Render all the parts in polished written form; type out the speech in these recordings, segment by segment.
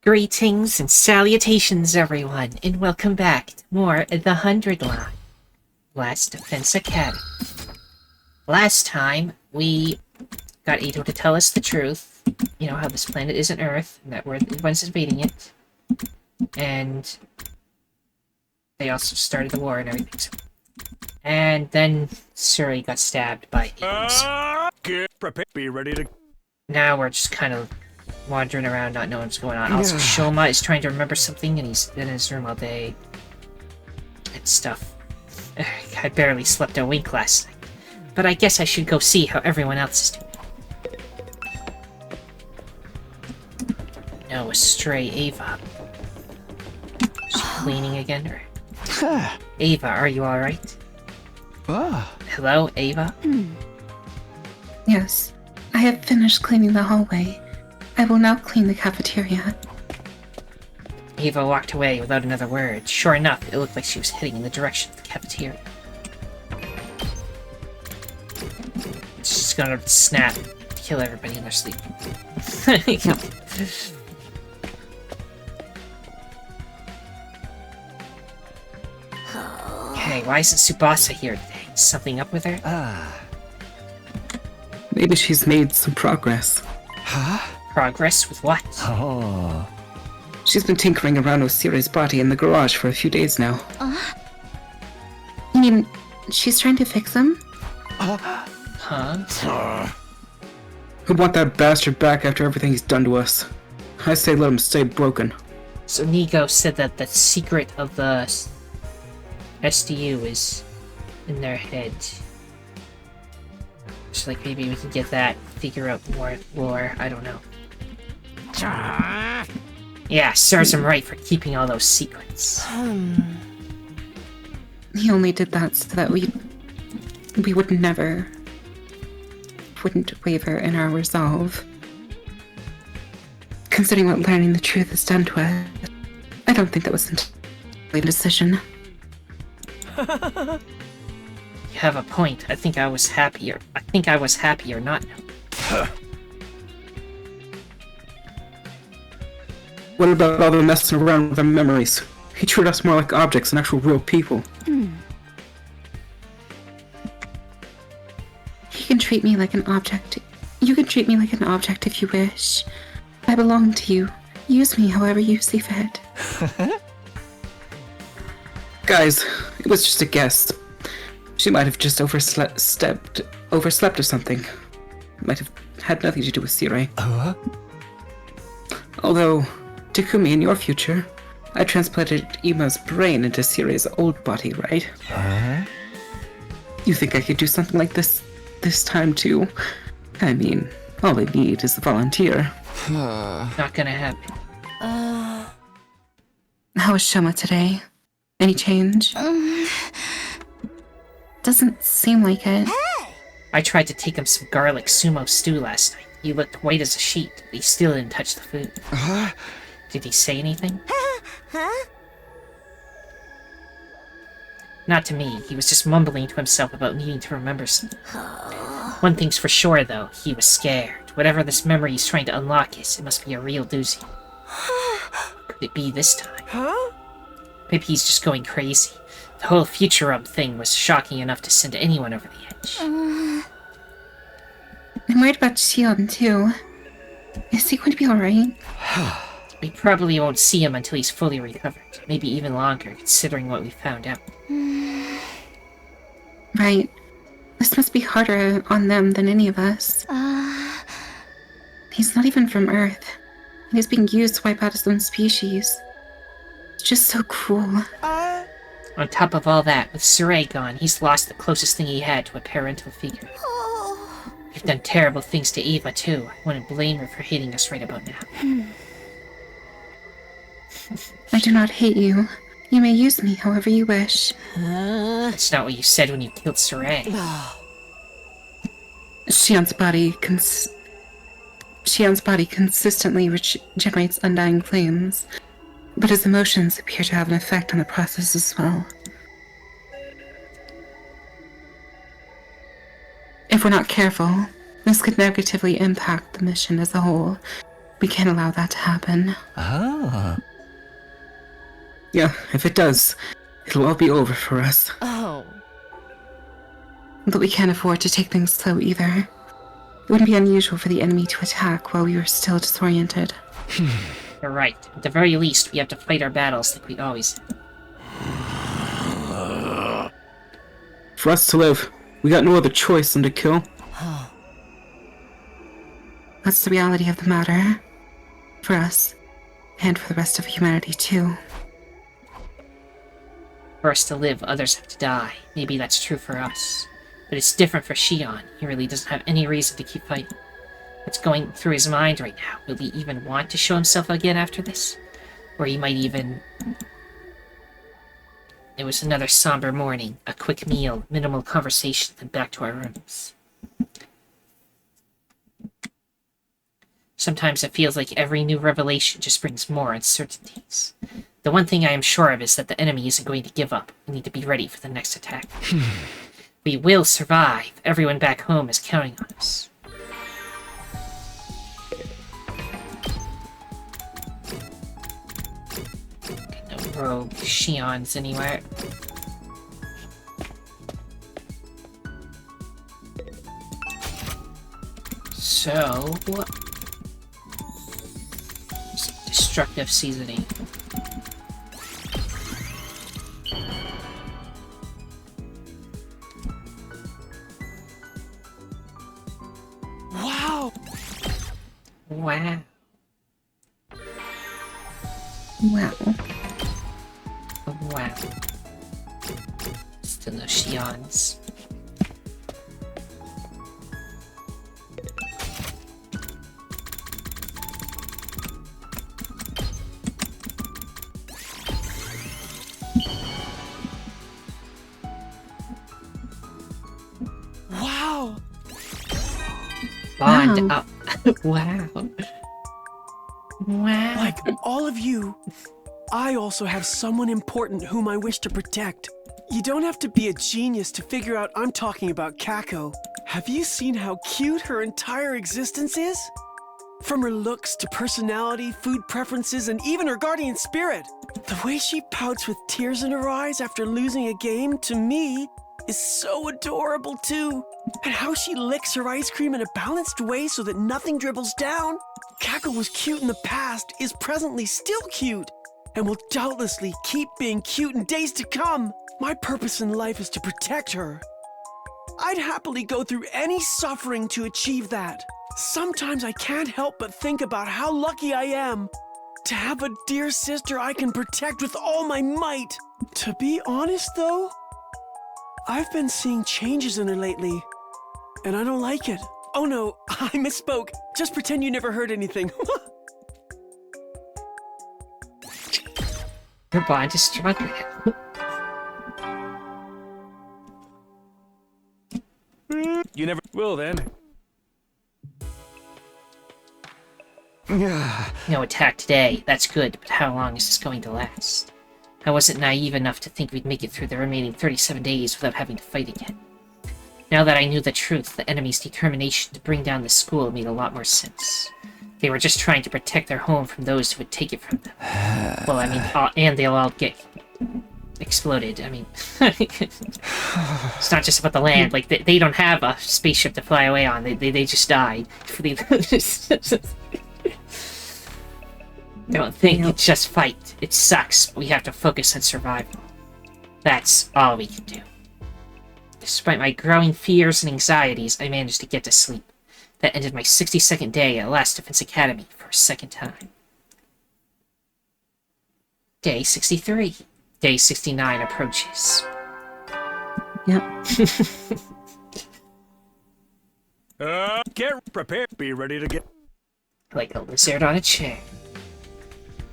Greetings and salutations, everyone, and welcome back to more of the Hundredline Last Defense Academy. Last time, we got Ito to tell us the truth. You know, how this planet isn't Earth, and that we're the ones invading it. And they also started the war and everything. And then Suri got stabbed by aliens. Be ready to... Now we're just kind of wandering around, not knowing what's going on. Also, Shouma is trying to remember something, and he's been in his room all day. And stuff. I barely slept a wink last night. But I guess I should go see how everyone else is doing. No, a stray Ava. Is she cleaning again, or... Ava, are you alright? Hello, Ava? Yes, I have finished cleaning the hallway. I will now clean the cafeteria. Ava walked away without another word. Sure enough, it looked like she was heading in the direction of the cafeteria. She's gonna snap, kill everybody in their sleep. Hey, why isn't Tsubasa here today? Is something up with her? Maybe she's made some progress. Progress with what? She's been tinkering around with Siri's body in the garage for a few days now. You mean she's trying to fix him? Huh? We want that bastard back after everything he's done to us. I say let him stay broken. So Nigo said that the secret of the SDU is in their head. So like maybe we can get that, figure out more lore, I don't know. Yeah, serves him right for keeping all those secrets. He only did that so that we wouldn't waver in our resolve. Considering what learning the truth has done to us, I don't think that was entirely a decision. You have a point. I think I was happier not now. What about all the messing around with our memories? He treated us more like objects than actual real people. He can treat me like an object. You can treat me like an object if you wish. I belong to you. Use me however you see fit. Guys, it was just a guess. She might have just overslept or something. It might have had nothing to do with Siri. Although, Takumi, in your future, I transplanted Ima's brain into Siri's old body, right? You think I could do something like this time too? I mean, all I need is a volunteer. Not gonna happen. How is Shouma today? Any change? Doesn't seem like it. I tried to take him some garlic sumo stew last night. He looked white as a sheet, but he still didn't touch the food. Did he say anything? Not to me. He was just mumbling to himself about needing to remember something. One thing's for sure, though. He was scared. Whatever this memory he's trying to unlock is, it must be a real doozy. Could it be this time? Maybe he's just going crazy. The whole Futurum thing was shocking enough to send anyone over the edge. I'm worried about Shion, too. Is he going to be alright? We probably won't see him until he's fully recovered. Maybe even longer, considering what we found out. Right. This must be harder on them than any of us. He's not even from Earth. And he's being used to wipe out his own species. It's just so cruel. On top of all that, with Sarai gone, he's lost the closest thing he had to a parental figure. We've done terrible things to Eva, too. I wouldn't blame her for hating us right about now. I do not hate you. You may use me however you wish. That's not what you said when you killed Sarai. Shion's body consistently generates undying flames, but his emotions appear to have an effect on the process as well. If we're not careful, this could negatively impact the mission as a whole, We can't allow that to happen. Ah. Yeah, if it does, it'll all be over for us. Oh. But we can't afford to take things slow either. It wouldn't be unusual for the enemy to attack while we were still disoriented. You're right. At the very least, we have to fight our battles like we always have. For us to live, we got no other choice than to kill. That's the reality of the matter. For us, and for the rest of humanity too. For us to live, others have to die. Maybe that's true for us. But it's different for Shion. He really doesn't have any reason to keep fighting. What's going through his mind right now? Will he even want to show himself again after this? Or he might even... It was another somber morning. A quick meal, minimal conversation, then back to our rooms. Sometimes it feels like every new revelation just brings more uncertainties. The one thing I am sure of is that the enemy isn't going to give up. We need to be ready for the next attack. We will survive. Everyone back home is counting on us. No rogue Shions anywhere. So... destructive seasoning. Wow. Wow. Wow. Wow. Still no Shions. Wow. Bond Wow. up. Wow. Wow. Like all of you, I also have someone important whom I wish to protect. You don't have to be a genius to figure out I'm talking about Kako. Have you seen how cute her entire existence is? From her looks to personality, food preferences, and even her guardian spirit. The way she pouts with tears in her eyes after losing a game, to me, is so adorable too. And how she licks her ice cream in a balanced way so that nothing dribbles down. Kako was cute in the past, is presently still cute, and will doubtlessly keep being cute in days to come. My purpose in life is to protect her. I'd happily go through any suffering to achieve that. Sometimes I can't help but think about how lucky I am to have a dear sister I can protect with all my might. To be honest though, I've been seeing changes in her lately, and I don't like it. Oh no, I misspoke. Just pretend you never heard anything. Her bond is stronger. You never will then. Yeah. No attack today. That's good, but how long is this going to last? I wasn't naive enough to think we'd make it through the remaining 37 days without having to fight again. Now that I knew the truth, the enemy's determination to bring down the school made a lot more sense. They were just trying to protect their home from those who would take it from them. Well, I mean, and they'll all get exploded. I mean, it's not just about the land. Like, they don't have a spaceship to fly away on. They just died. Don't think it's just fight. It sucks, but we have to focus on survival. That's all we can do. Despite my growing fears and anxieties, I managed to get to sleep. That ended my 62nd day at Last Defense Academy for a second time. Day 63. Day 69 approaches. Yep. Get prepared. Be ready to get. Like a lizard on a chair.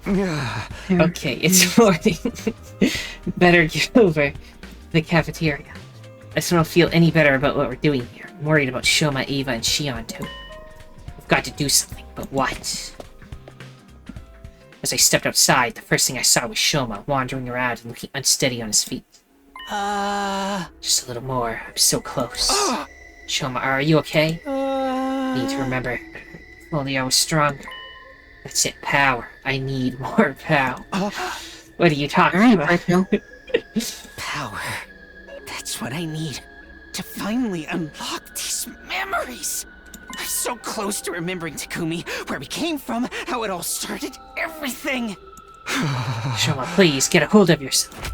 Yeah. Okay, it's morning. Better get over the cafeteria. I still don't feel any better about what we're doing here. I'm worried about Shouma, Ava, and Shion too. We've got to do something, but what? As I stepped outside, the first thing I saw was Shouma wandering around and looking unsteady on his feet. Just a little more. I'm so close. Shouma, are you okay? I need to remember. If only I was stronger. That's it, power. I need more power. What are you talking Alright, about? Virtual. Power. That's what I need to finally unlock these memories. I'm so close to remembering Takumi, where we came from, how it all started, everything. Shouma, please, get a hold of yourself.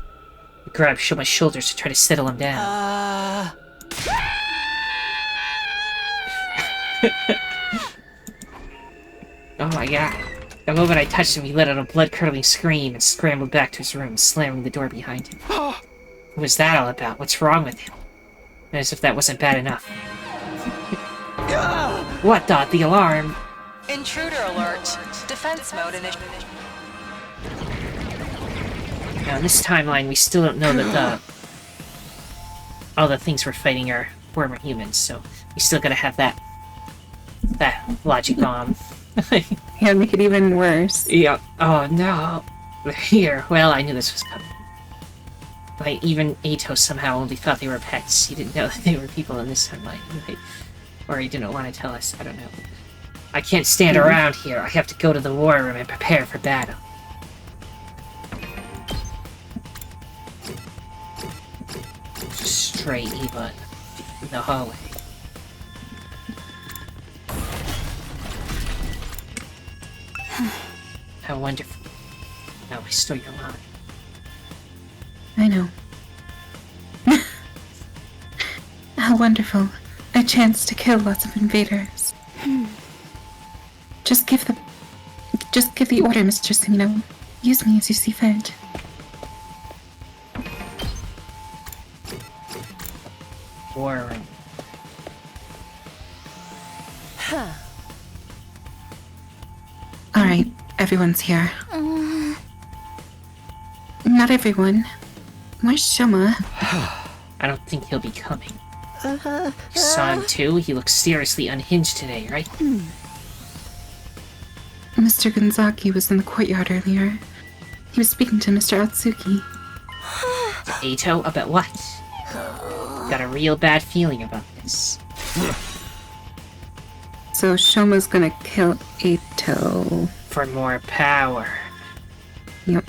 I grab Shuma's shoulders to try to settle him down. Oh my god. The moment I touched him, he let out a blood-curdling scream and scrambled back to his room, slamming the door behind him. What was that all about? What's wrong with him? As if that wasn't bad enough. What, Dot? The alarm? Intruder alert. Defense mode initiated. Now, in this timeline, we still don't know that all the things we're fighting are former humans, so we still gotta have that logic bomb. Yeah, make it even worse. Yeah. Oh no. Here. Well, I knew this was coming. Like, even Ato somehow only thought they were pets. He didn't know that they were people in this timeline. Or he didn't want to tell us. I don't know. I can't stand around here. I have to go to the war room and prepare for battle. Stray Eva in the hallway. How wonderful. Now I stole your line. I know. How wonderful. A chance to kill lots of invaders. Just give the order, Mr. Sino. Use me as you see fit. War room. Alright, everyone's here. Not everyone. Where's Shouma? I don't think he'll be coming. You saw him too? He looks seriously unhinged today, right? Mr. Gonzaki was in the courtyard earlier. He was speaking to Mr. Atsuki. Ato? About what? Got a real bad feeling about this. So Shouma's gonna kill Ato. For more power. Yep.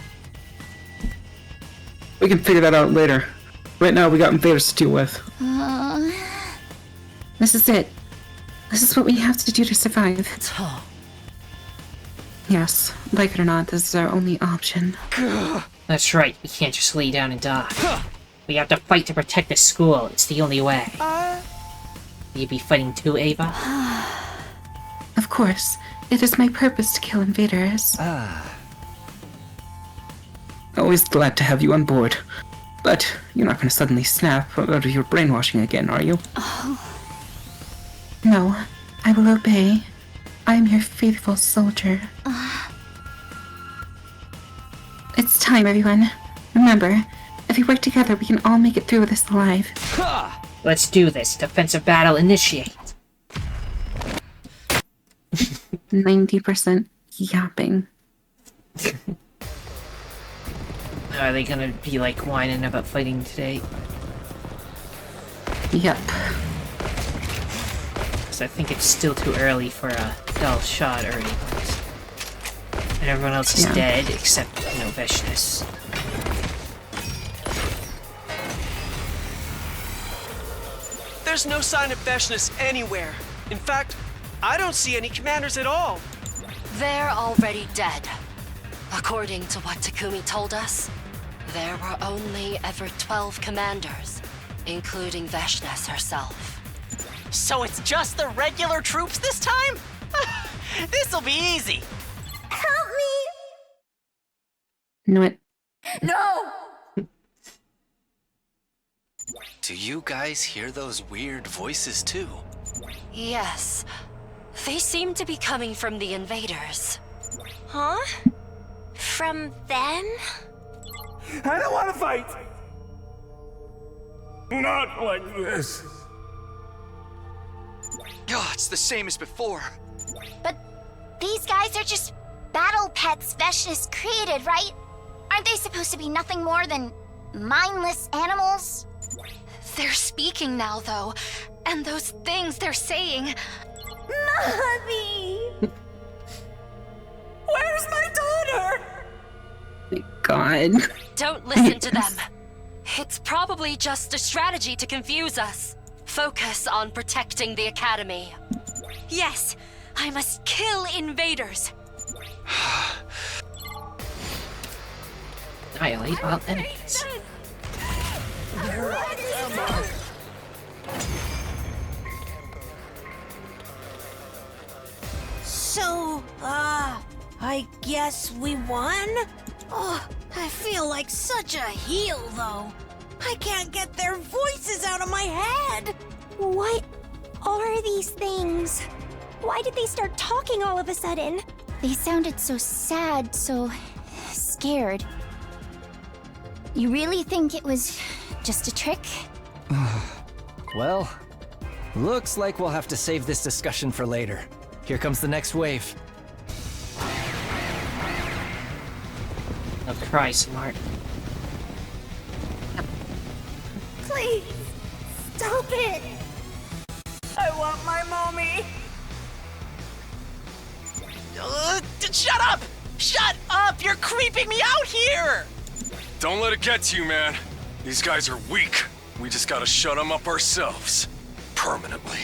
We can figure that out later. Right now, we got invaders to deal with. This is it. This is what we have to do to survive. Yes, like it or not, this is our only option. That's right, we can't just lay down and die. We have to fight to protect the school. It's the only way. Will you be fighting too, Ava? Of course. It is my purpose to kill invaders. Always glad to have you on board. But you're not going to suddenly snap out of your brainwashing again, are you? No, I will obey. I am your faithful soldier. It's time, everyone. Remember, if we work together, we can all make it through this alive. Let's do this. Defensive battle initiate. 90% yapping. Are they gonna be like whining about fighting today? Yep. Because I think it's still too early for a dull shot already. And everyone else is dead except, Veshness. There's no sign of Veshness anywhere. In fact, I don't see any commanders at all. They're already dead. According to what Takumi told us, there were only ever 12 commanders, including Veshness herself. So it's just the regular troops this time? This'll be easy. Help Know it. me! No! Do you guys hear those weird voices too? Yes. They seem to be coming from the invaders. Huh? From them? I don't want to fight! Not like this. God, it's the same as before. But these guys are just battle pets Veshness created, right? Aren't they supposed to be nothing more than mindless animals? They're speaking now, though. And those things they're saying... Mommy! Where's my daughter? My God. Don't listen to them. It's probably just a strategy to confuse us. Focus on protecting the academy. Yes, I must kill invaders. Annihilate all enemies. So, I guess we won? Oh, I feel like such a heel, though. I can't get their voices out of my head. What are these things? Why did they start talking all of a sudden? They sounded so sad, so scared. You really think it was just a trick? Well, looks like we'll have to save this discussion for later. Here comes the next wave. Oh, cry, smart. Please, stop it! I want my mommy. Shut up! Shut up! You're creeping me out here! Don't let it get to you, man. These guys are weak. We just gotta shut them up ourselves. Permanently.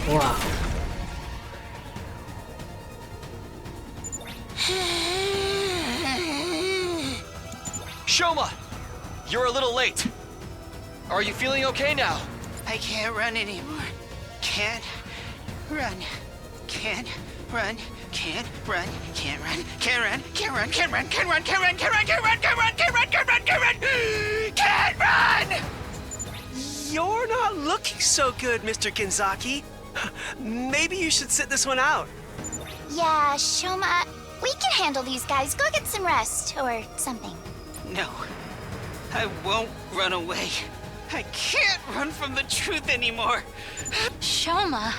Wow. Shouma! You're a little late. Are you feeling okay now? I can't run anymore. Can't run. Can't run. Can't run. Can't run. Can't run. Can't run. Can't run. Can't run. Can't run. Can't run. Can't run. Can't run. Can't run. Can't run. Can't run. Can't run. You're not looking so good, Mr. Kinzaki. Maybe you should sit this one out. Yeah, Shouma, we can handle these guys. Go get some rest, or something. No. I won't run away. I can't run from the truth anymore. Shouma,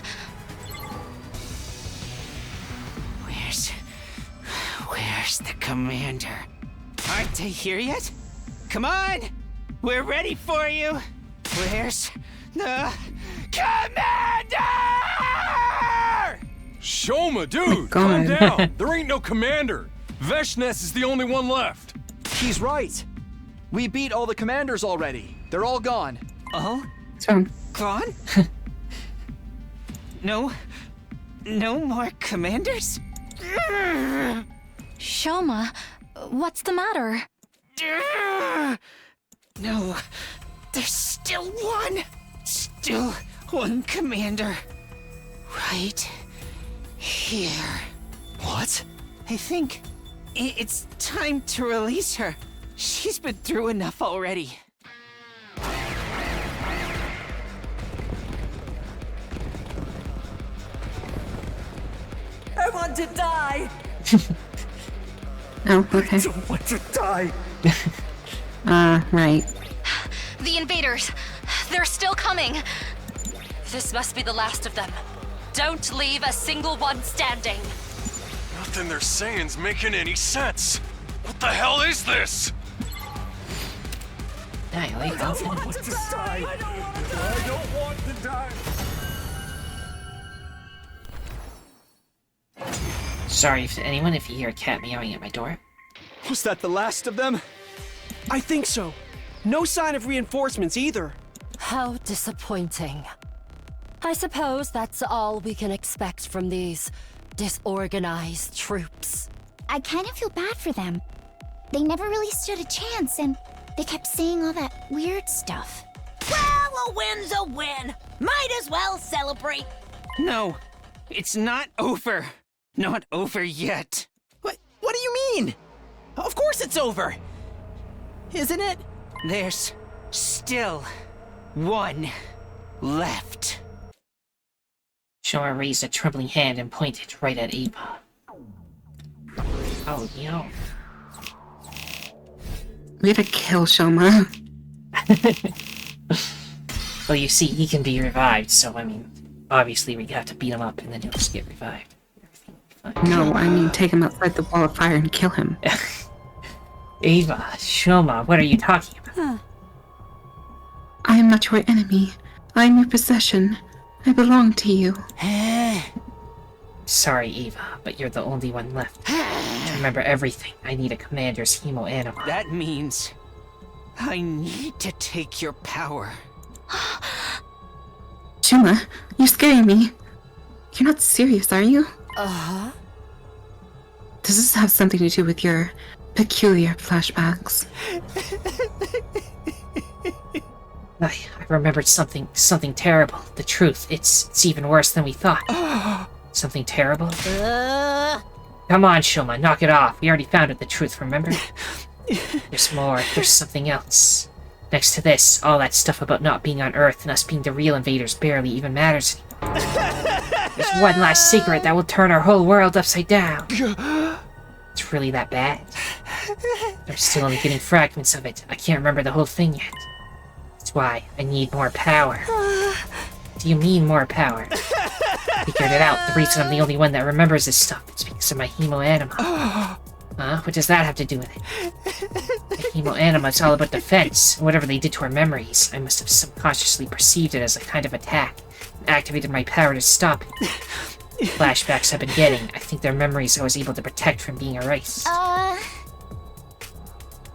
Where's the commander? Aren't they here yet? Come on! We're ready for you! Where's the commander? Shouma, dude! God. Calm down! There ain't no commander! Veshnes is the only one left! He's right. We beat all the commanders already. They're all gone. Oh? What's wrong? Gone? No more commanders? Shouma, what's the matter? No, there's still one. Still one commander. Right here. What? I think it's time to release her. She's been through enough already. I want to die. Oh, okay. Don't want to die! Right. The invaders! They're still coming! This must be the last of them. Don't leave a single one standing. Nothing they're saying's making any sense! What the hell is this? Annihilate all enemies. To die! I don't want to die! Sorry if anyone if you hear a cat meowing at my door. Was that the last of them? I think so. No sign of reinforcements either. How disappointing. I suppose that's all we can expect from these disorganized troops. I kind of feel bad for them. They never really stood a chance, and they kept saying all that weird stuff. Well, a win's a win. Might as well celebrate. No, it's not over. Not over yet. What do you mean? Of course it's over. Isn't it? There's still one left. Shouma raised a trembling hand and pointed right at Ava. Oh, no. We gotta kill Shouma. Well, you see, he can be revived, so, I mean, obviously we have to beat him up and then he'll just get revived. No, I mean take him outside the wall of fire and kill him. Ava, Shouma, what are you talking about? I am not your enemy. I am your possession. I belong to you. Sorry, Eva, but you're the only one left. To remember everything, I need a commander's hemo anima. That means I need to take your power. Shouma, you're scaring me. You're not serious, are you? Uh-huh. Does this have something to do with your peculiar flashbacks? I remembered something terrible. The truth, it's even worse than we thought. Something terrible? Come on, Shouma, knock it off. We already found out the truth, remember? There's more. There's something else. Next to this, all that stuff about not being on Earth and us being the real invaders barely even matters anymore. There's one last secret that will turn our whole world upside down. It's really that bad? I'm still only getting fragments of it. I can't remember the whole thing yet. That's why I need more power. Do you mean more power? Figured it out. The reason I'm the only one that remembers this stuff is because of my hemo anima. Huh? What does that have to do with it? My hemo anima is all about defense. Whatever they did to our memories, I must have subconsciously perceived it as a kind of attack and activated my power to stop it. Flashbacks I've been getting, I think they're memories I was able to protect from being erased.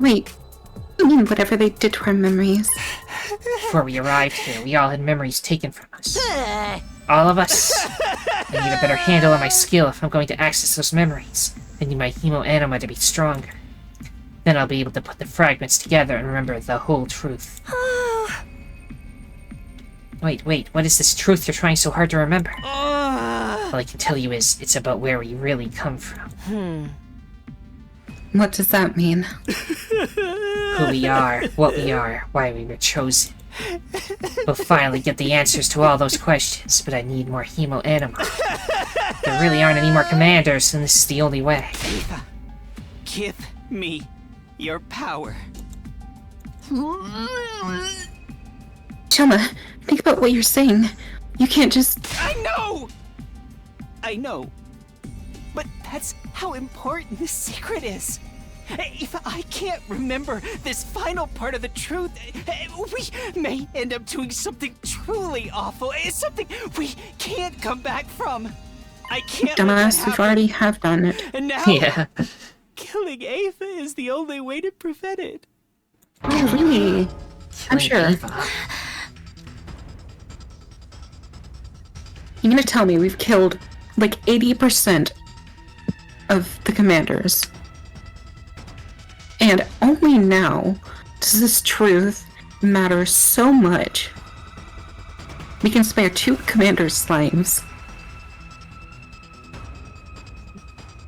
Wait, you mean whatever they did to our memories? Before we arrived here, we all had memories taken from us. All of us. I need a better handle on my skill if I'm going to access those memories. I need my hemo anima to be stronger. Then I'll be able to put the fragments together and remember the whole truth. Wait, what is this truth you're trying so hard to remember? All I can tell you is, it's about where we really come from. What does that mean? Who we are, what we are, why we were chosen. We'll finally get the answers to all those questions, but I need more hemo anima. There really aren't any more commanders, and this is the only way. Eva, give me your power. Shouma, think about what you're saying. You can't just... I know. But that's how important this secret is. If I can't remember this final part of the truth, we may end up doing something truly awful. It's something we can't come back from. I can't. Dumbass, we've already have done it. And now, Yeah. killing Ava is the only way to prevent it. Oh, really? I'm sure. Eva. You're gonna tell me we've killed like 80% of the commanders. And only now does this truth matter so much. We can spare 2 commanders' lives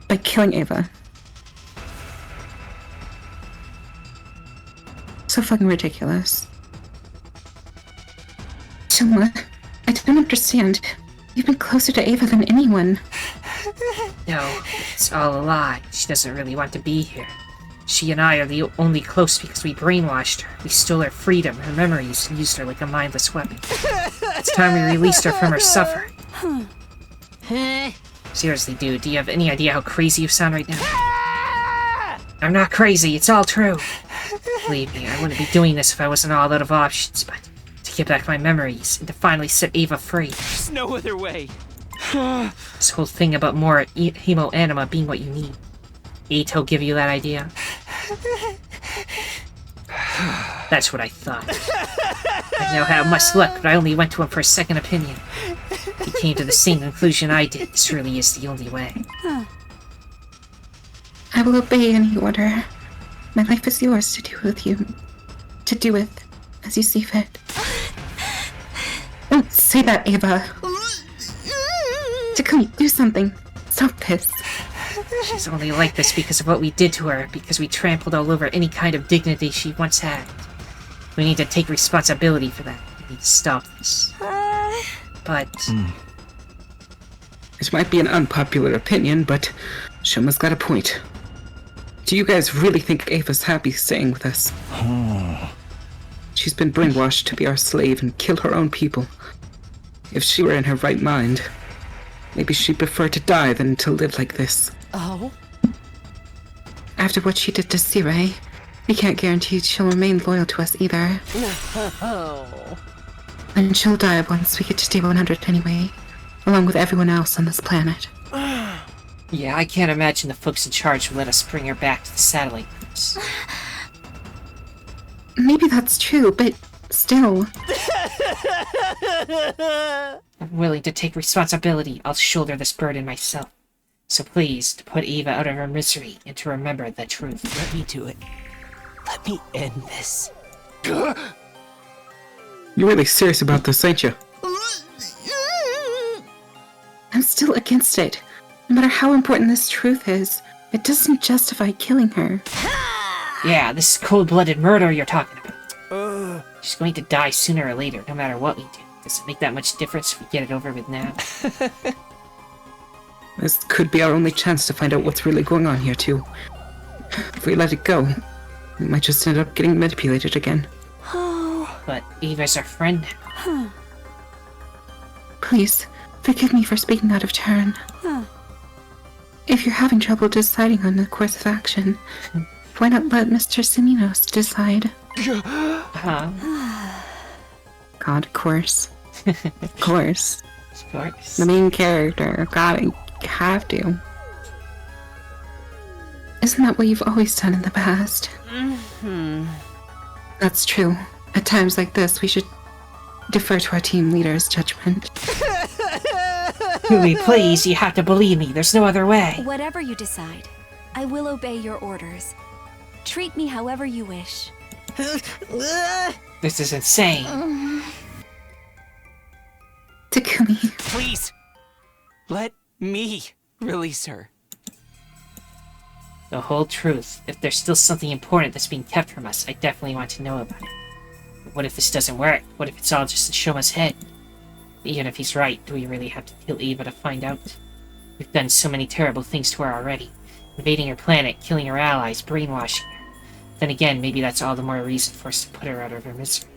by killing Ava. So fucking ridiculous. Shouma, I don't understand. You've been closer to Ava than anyone. No, it's all a lie. She doesn't really want to be here. She and I are the only close because we brainwashed her. We stole her freedom, her memories, and used her like a mindless weapon. It's time we released her from her suffering. Seriously, dude, do you have any idea how crazy you sound right now? I'm not crazy, it's all true. Believe me, I wouldn't be doing this if I wasn't all out of options, but to get back my memories and to finally set Ava free. There's no other way. This whole thing about more hemo anima being what you need. Ito give you that idea? That's what I thought. I now have much luck, but I only went to him for a second opinion. He came to the same conclusion I did. This really is the only way. I will obey any order. My life is yours to do with as you see fit. Don't say that, Ava. Takumi, do something. Stop this. She's only like this because of what we did to her, because we trampled all over any kind of dignity she once had. We need to take responsibility for that. We need to stop this. But... This might be an unpopular opinion, but Shouma's got a point. Do you guys really think Ava's happy staying with us? She's been brainwashed to be our slave and kill her own people. If she were in her right mind, maybe she'd prefer to die than to live like this. Oh? After what she did to Sirei, We can't guarantee she'll remain loyal to us either. And she'll die once we get to day 100 anyway, along with everyone else on this planet. Yeah, I can't imagine the folks in charge will let us bring her back to the satellite cruise. Maybe that's true, but still. I'm willing to take responsibility. I'll shoulder this burden myself. So please, to put Eva out of her misery and to remember the truth. Let me do it. Let me end this. You're really serious about this, ain't you? I'm still against it. No matter how important this truth is, it doesn't justify killing her. Yeah, this is cold-blooded murder you're talking about. She's going to die sooner or later, no matter what we do. Does it make that much difference if we get it over with now? This could be our only chance to find out what's really going on here, too. If we let it go, we might just end up getting manipulated again. But Eva's our friend now. Please, forgive me for speaking out of turn. If you're having trouble deciding on the course of action, why not let Mr. Siminos decide? God, of course. Of course. Of course. The main character. God, I have to. Isn't that what you've always done in the past? That's true. At times like this, we should defer to our team leader's judgment. Louis, please, you have to believe me. There's no other way. Whatever you decide, I will obey your orders. Treat me however you wish. This is insane. Takumi. Please, let me release her. The whole truth. If there's still something important that's being kept from us, I definitely want to know about it. But what if this doesn't work? What if it's all just in Shouma's head? Even if he's right, do we really have to kill Eva to find out? We've done so many terrible things to her already. Invading her planet, killing her allies, brainwashing her. Then again, maybe that's all the more reason for us to put her out of her misery.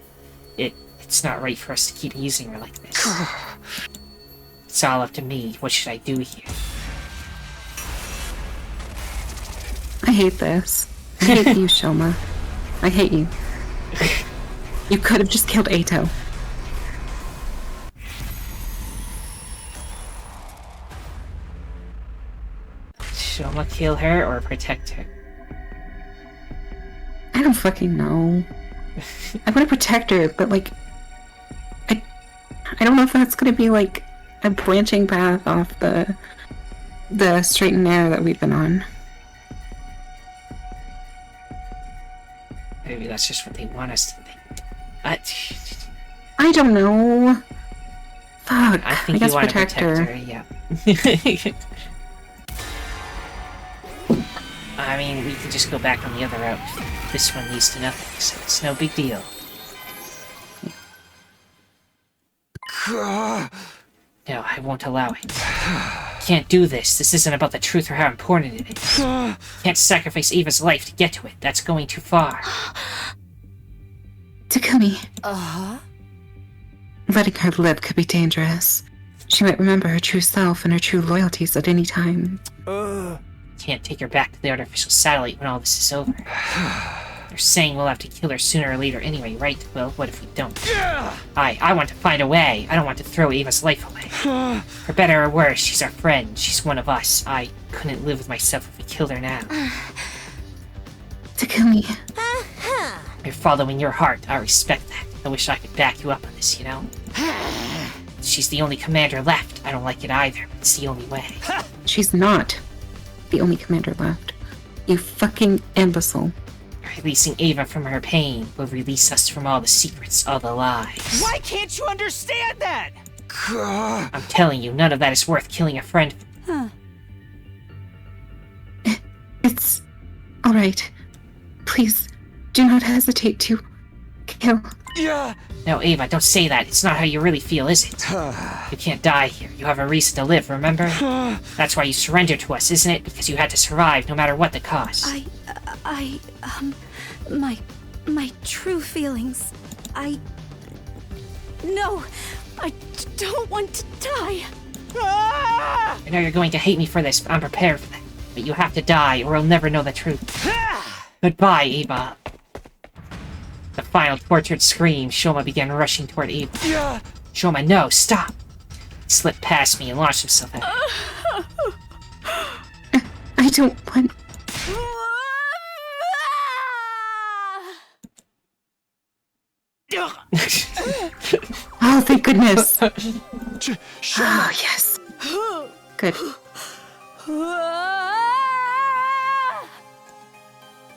It's not right for us to keep using her like this. It's all up to me. What should I do here? I hate this. I hate you, Shouma. I hate you. You could have just killed Ato. Shouma kill her or protect her? I don't fucking know. I want to protect her, but like, I don't know if that's gonna be like a branching path off the straight and narrow that we've been on. Maybe that's just what they want us to think. I don't know. Fuck. I think guess you want to protect her. Yeah. I mean, we can just go back on the other route. This one leads to nothing, so it's no big deal. No, I won't allow it. Can't do this. This isn't about the truth or how important it is. Can't sacrifice Eva's life to get to it. That's going too far. Takumi. Letting her live could be dangerous. She might remember her true self and her true loyalties at any time. Can't take her back to the artificial satellite when all this is over. They're saying we'll have to kill her sooner or later anyway, right? Well, what if we don't? I want to find a way. I don't want to throw Eva's life away. For better or worse, she's our friend. She's one of us. I couldn't live with myself if we killed her now. Takumi. You're following your heart. I respect that. I wish I could back you up on this, you know? She's the only commander left. I don't like it either, but it's the only way. She's not the only commander left. You fucking imbecile. Releasing Eva from her pain will release us from all the secrets, all the lies. Why can't you understand that? I'm telling you, none of that is worth killing a friend. It's alright. Please, do not hesitate to kill. No, Eva, don't say that. It's not how you really feel, is it? You can't die here. You have a reason to live, remember? That's why you surrendered to us, isn't it? Because you had to survive, no matter what the cost. My true feelings. No, I don't want to die. I know you're going to hate me for this, but I'm prepared for that. But you have to die, or we'll never know the truth. Goodbye, Ava. The final tortured scream, Shouma began rushing toward Ava. Yeah. Shouma, no, stop! He slipped past me and launched himself at her. I don't want... Oh, thank goodness. Oh, yes. Good.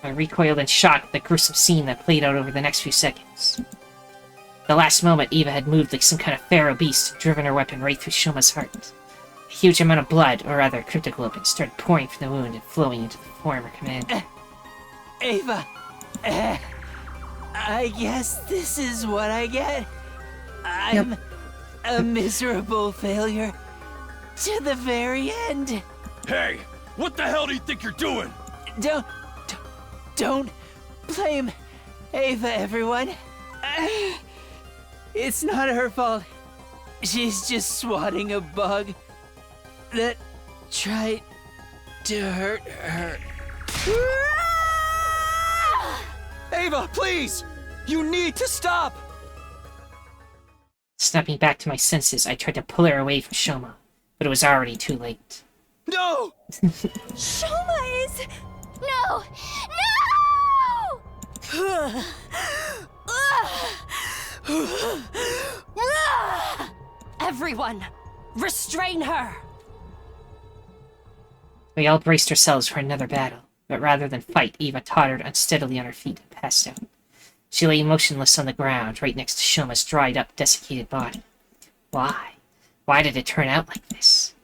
I recoiled in shock at the gruesome scene that played out over the next few seconds. The last moment, Eva had moved like some kind of pharaoh beast and driven her weapon right through Shuma's heart. A huge amount of blood, or rather cryptoglobin, started pouring from the wound and flowing into the former commander. Ava, I guess this is what I get. I'm a miserable failure to the very end. Hey, what the hell do you think you're doing? Don't blame Ava, everyone. It's not her fault. She's just swatting a bug that tried to hurt her. Ava, please! You need to stop! Snapping back to my senses, I tried to pull her away from Shouma, but it was already too late. No! Shouma is... No! No! Everyone, restrain her! We all braced ourselves for another battle, but rather than fight, Eva tottered unsteadily on her feet and passed out. She lay motionless on the ground, right next to Shuma's dried-up, desiccated body. Why? Why did it turn out like this?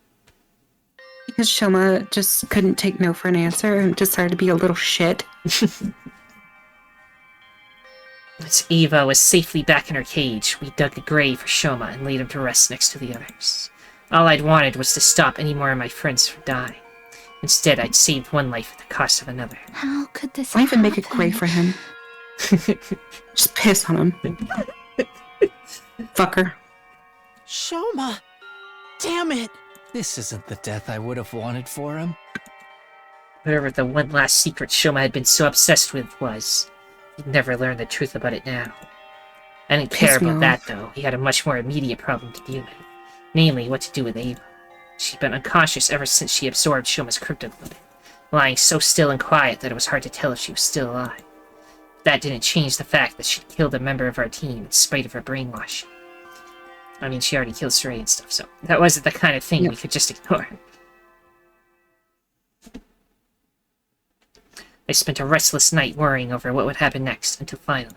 Because Shouma just couldn't take no for an answer and decided to be a little shit. Once Eva was safely back in her cage, we dug a grave for Shouma and laid him to rest next to the others. All I'd wanted was to stop any more of my friends from dying. Instead, I'd saved one life at the cost of another. How could this Why even make a happen? grave for him? Just piss on him. Fucker. Shouma! Damn it! This isn't the death I would have wanted for him. Whatever the one last secret Shouma had been so obsessed with was, he'd never learn the truth about it now. I didn't care about that, though. He had a much more immediate problem to deal with. Namely, what to do with Ava. She'd been unconscious ever since she absorbed Shuma's cryptoglobin, lying so still and quiet that it was hard to tell if she was still alive. That didn't change the fact that she'd killed a member of our team in spite of her brainwashing. I mean, she already killed Stray and stuff, so that wasn't the kind of thing we could just ignore. I spent a restless night worrying over what would happen next, until finally.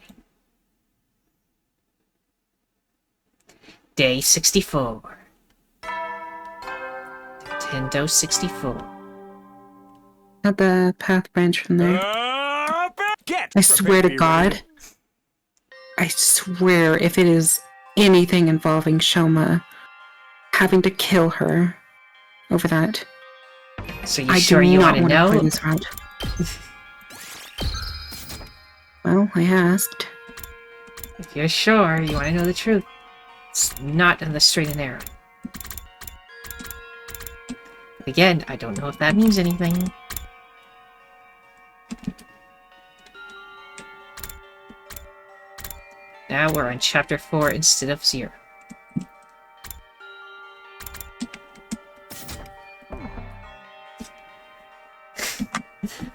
Day 64. Nintendo 64. Not the path branch from there. I swear to God. I swear if it is anything involving Shouma having to kill her over that. So you sure you want to know? Play this route. Well, I asked. If you're sure you want to know the truth, it's not in the straight and narrow. Again, I don't know if that means anything. Now we're on Chapter 4 instead of 0.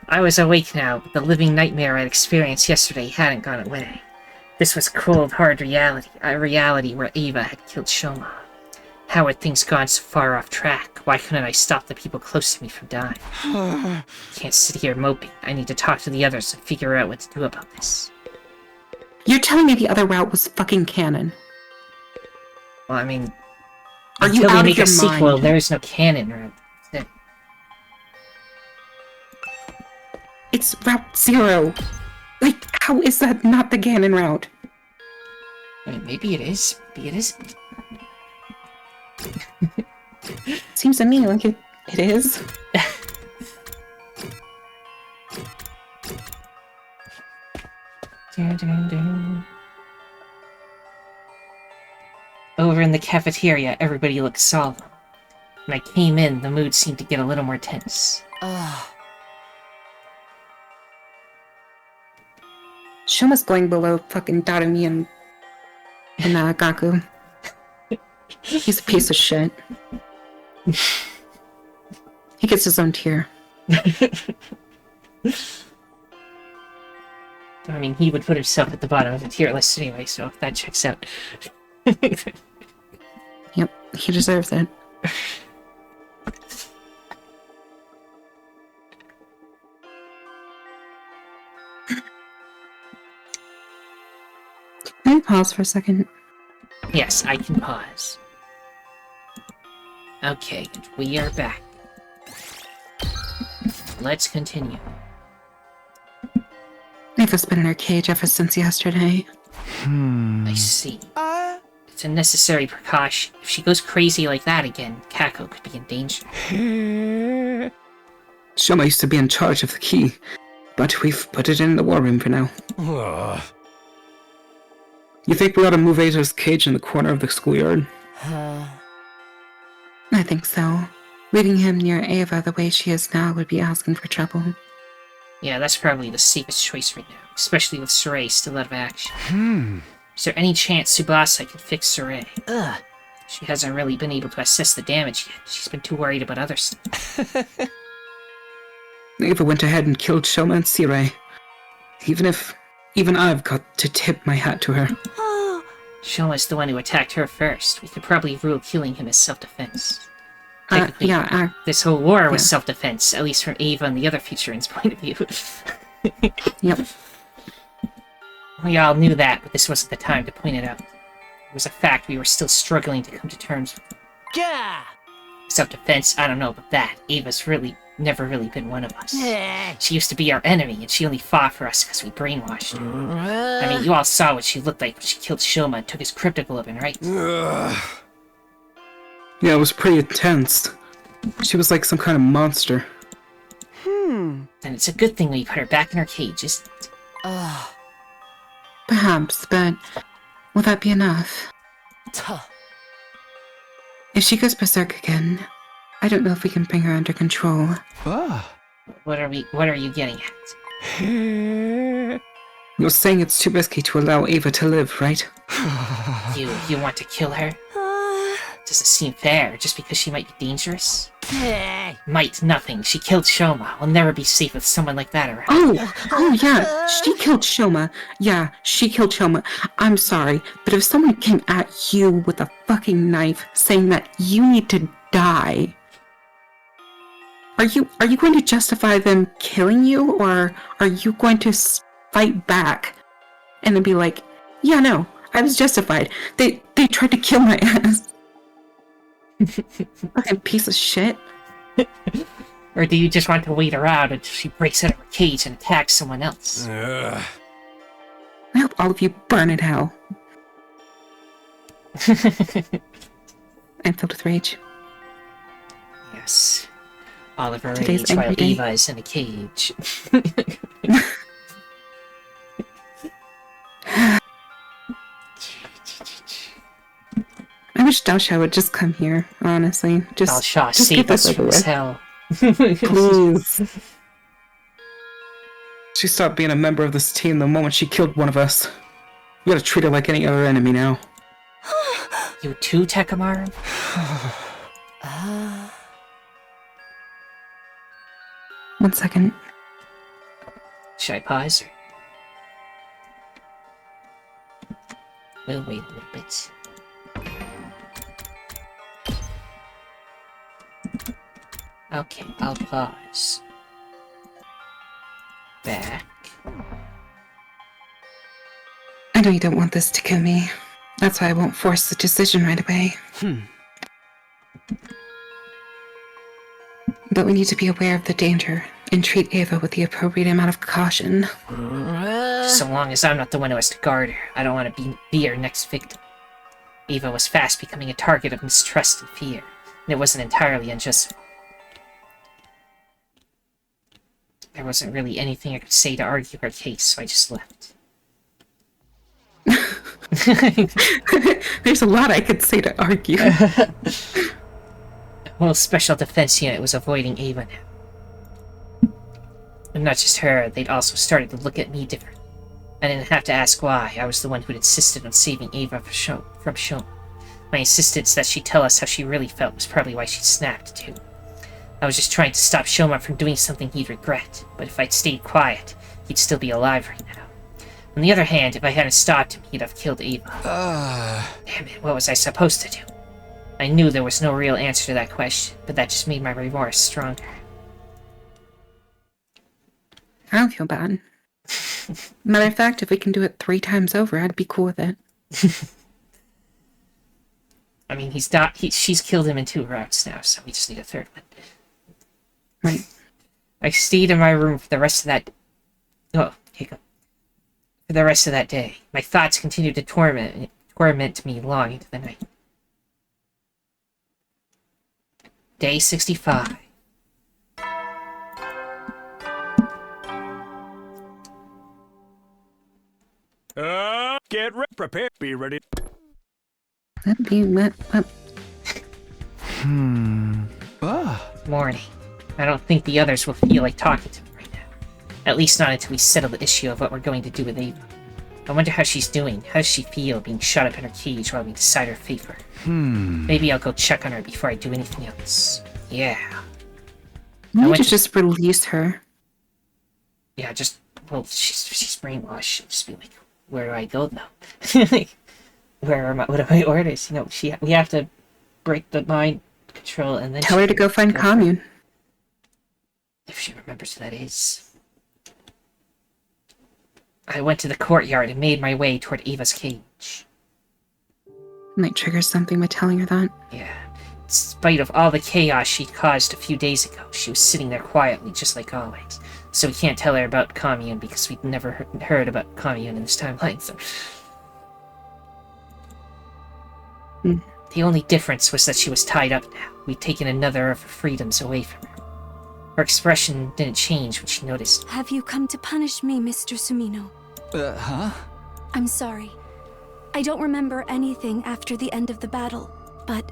I was awake now, but the living nightmare I'd experienced yesterday hadn't gone away. This was cold, hard reality, a reality where Ava had killed Shouma. How had things gone so far off track? Why couldn't I stop the people close to me from dying? Can't sit here moping. I need to talk to the others and figure out what to do about this. You're telling me the other route was fucking canon? Well, I mean, Are you until out they of make your a sequel, mind? there is no canon route. It's Route 0. Like, how is that not the canon route? I mean, maybe it is. Maybe it isn't. Seems to me like it is. Dun, dun, dun. Over in the cafeteria, everybody looked solemn. When I came in, the mood seemed to get a little more tense. Shuma's going below fucking Darumi and Gaku. He's a piece of shit. He gets his own tier. I mean, he would put himself at the bottom of the tier list anyway, so if that checks out. Yep, he deserves it. Can I pause for a second? Yes, I can pause. Okay, we are back. Let's continue. Ava's been in her cage ever since yesterday. I see. It's a necessary precaution. If she goes crazy like that again, Kako could be in danger. Shouma used to be in charge of the key, but we've put it in the war room for now. You think we ought to move Ava's cage in the corner of the schoolyard? I think so. Leaving him near Ava the way she is now would be asking for trouble. Yeah, that's probably the safest choice right now, especially with Sarai still out of action. Is there any chance Tsubasa can fix Sarai? She hasn't really been able to assess the damage yet. She's been too worried about other stuff. Ava went ahead and killed Shouma and Sarai. Even I've got to tip my hat to her. Shouma's the one who attacked her first. We could probably rule killing him as self-defense. This whole war was self-defense, at least from Ava and the other Futurans' point of view. Yep. We all knew that, but this wasn't the time to point it out. It was a fact we were still struggling to come to terms with. Yeah. Self-defense, I don't know about that. Ava's never really been one of us. She used to be our enemy, and she only fought for us because we brainwashed her. I mean, you all saw what she looked like when she killed Shouma and took his cryptoglobin, right? Yeah, it was pretty intense. She was like some kind of monster. And it's a good thing we put her back in her cage, isn't it? Perhaps, but will that be enough? If she goes berserk again, I don't know if we can bring her under control. What are you getting at? You're saying it's too risky to allow Ava to live, right? You want to kill her? Doesn't seem fair, just because she might be dangerous. Might nothing. She killed Shouma. We'll never be safe with someone like that around. Oh yeah, she killed Shouma. Yeah, she killed Shouma. I'm sorry, but if someone came at you with a fucking knife saying that you need to die, are you going to justify them killing you, or are you going to fight back and then be like, yeah, no, I was justified. They tried to kill my ass. Fucking piece of shit. Or do you just want to wait around until she breaks out of her cage and attacks someone else? I hope all of you burn in hell. I'm filled with rage. Yes. All of her Today's rage while angry day. Eva is in a cage. I wish Dalsha would just come here, honestly. Dalsha, just save get us this from over this with. hell. Please. She stopped being a member of this team the moment she killed one of us. We gotta treat her like any other enemy now. You too, Takamaru? One second. Should I pause? We'll wait a little bit. Okay, I'll pause. Back. I know you don't want this to kill me. That's why I won't force the decision right away. But we need to be aware of the danger and treat Ava with the appropriate amount of caution. So long as I'm not the one who has to guard her, I don't want to be her next victim. Eva was fast becoming a target of mistrust and fear, and it wasn't entirely unjustified. There wasn't really anything I could say to argue her case, so I just left. There's a lot I could say to argue. Well, Special Defense Unit was avoiding Ava now. And not just her, they'd also started to look at me different. I didn't have to ask why. I was the one who'd insisted on saving Ava from Shouma. My insistence that she tell us how she really felt was probably why she snapped, too. I was just trying to stop Shouma from doing something he'd regret, but if I'd stayed quiet, he'd still be alive right now. On the other hand, if I hadn't stopped him, he'd have killed Ava. Damn it, what was I supposed to do? I knew there was no real answer to that question, but that just made my remorse stronger. I don't feel bad. Matter of fact, if we can do it 3 times over, I'd be cool with it. I mean, she's killed him in 2 rounds now, so we just need a 3rd one. Right. I stayed in my room for the rest of that... Oh, hiccup. For the rest of that day. My thoughts continued to torment me long into the night. Day 65. Get prepared. Be ready. That'd be what? Morning. I don't think the others will feel like talking to me right now. At least not until we settle the issue of what we're going to do with Ava. I wonder how she's doing. How does she feel being shut up in her cage while we decide her fate for her? Maybe I'll go check on her before I do anything else. Yeah. I want to just release her. Yeah, well, she's brainwashed. She'll just be like, where do I go though? Like, what are my orders? You know, we have to break the mind control and then tell her to go find commune. If she remembers who that is. I went to the courtyard and made my way toward Ava's cage. Might trigger something by telling her that. Yeah. In spite of all the chaos she'd caused a few days ago, she was sitting there quietly, just like always. So we can't tell her about commune because we'd never heard about commune in this timeline, so... The only difference was that she was tied up now. We'd taken another of her freedoms away from her. Her expression didn't change when she noticed. Have you come to punish me, Mr. Sumino? Huh? I'm sorry. I don't remember anything after the end of the battle, but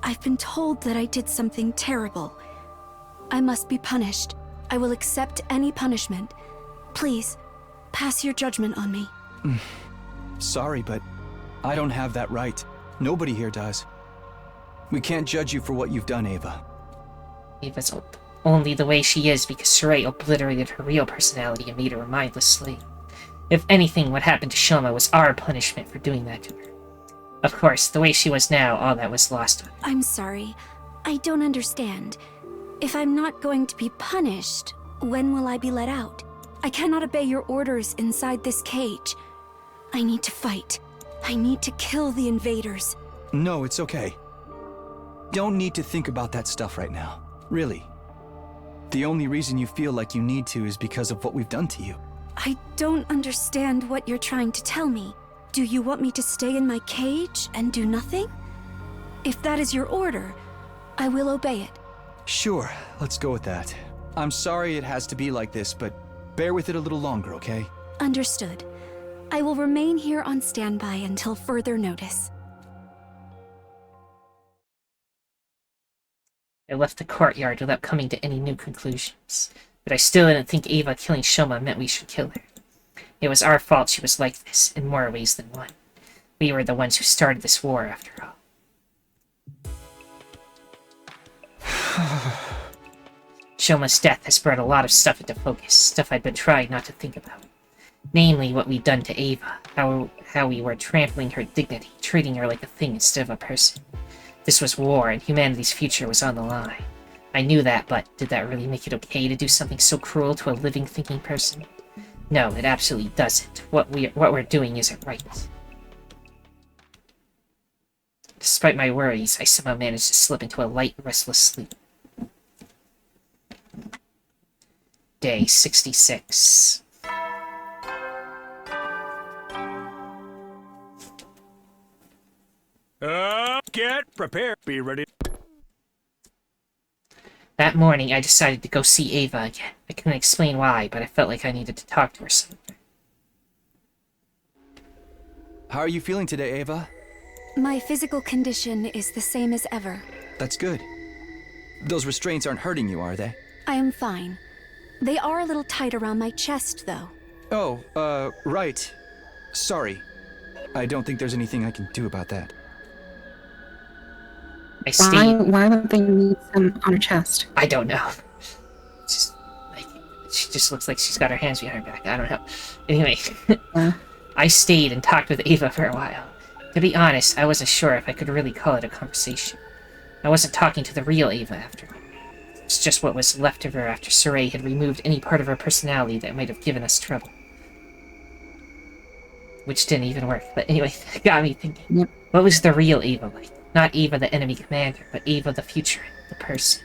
I've been told that I did something terrible. I must be punished. I will accept any punishment. Please, pass your judgment on me. Sorry, but I don't have that right. Nobody here does. We can't judge you for what you've done, Ava. Ava's only the way she is because Sarai obliterated her real personality and made her a mindless slave. If anything, what happened to Shouma was our punishment for doing that to her. Of course, the way she was now, all that was lost on her. I'm sorry. I don't understand. If I'm not going to be punished, when will I be let out? I cannot obey your orders inside this cage. I need to fight. I need to kill the invaders. No, it's okay. Don't need to think about that stuff right now. Really. The only reason you feel like you need to is because of what we've done to you. I don't understand what you're trying to tell me. Do you want me to stay in my cage and do nothing? If that is your order, I will obey it. Sure, let's go with that. I'm sorry it has to be like this, but bear with it a little longer, okay? Understood. I will remain here on standby until further notice. I left the courtyard without coming to any new conclusions, but I still didn't think Ava killing Shouma meant we should kill her. It was our fault she was like this, in more ways than one. We were the ones who started this war, after all. Shouma's death has brought a lot of stuff into focus, stuff I'd been trying not to think about. Namely, what we'd done to Ava, how we were trampling her dignity, treating her like a thing instead of a person. This was war, and humanity's future was on the line. I knew that, but did that really make it okay to do something so cruel to a living, thinking person? No, it absolutely doesn't. What we're doing isn't right. Despite my worries, I somehow managed to slip into a light, restless sleep. Day 66. Get prepared. Be ready. That morning, I decided to go see Ava again. I couldn't explain why, but I felt like I needed to talk to her somewhere. How are you feeling today, Ava? My physical condition is the same as ever. That's good. Those restraints aren't hurting you, are they? I am fine. They are a little tight around my chest, though. Oh, right. Sorry. I don't think there's anything I can do about that. I stayed. Why would they need some on her chest? I don't know. Just, like, she just looks like she's got her hands behind her back. I don't know. Anyway, I stayed and talked with Ava for a while. To be honest, I wasn't sure if I could really call it a conversation. I wasn't talking to the real Ava after all. It's just what was left of her after Saray had removed any part of her personality that might have given us trouble. Which didn't even work, but anyway, it got me thinking. Yep. What was the real Ava like? Not Ava the enemy commander, but Ava the future, the person.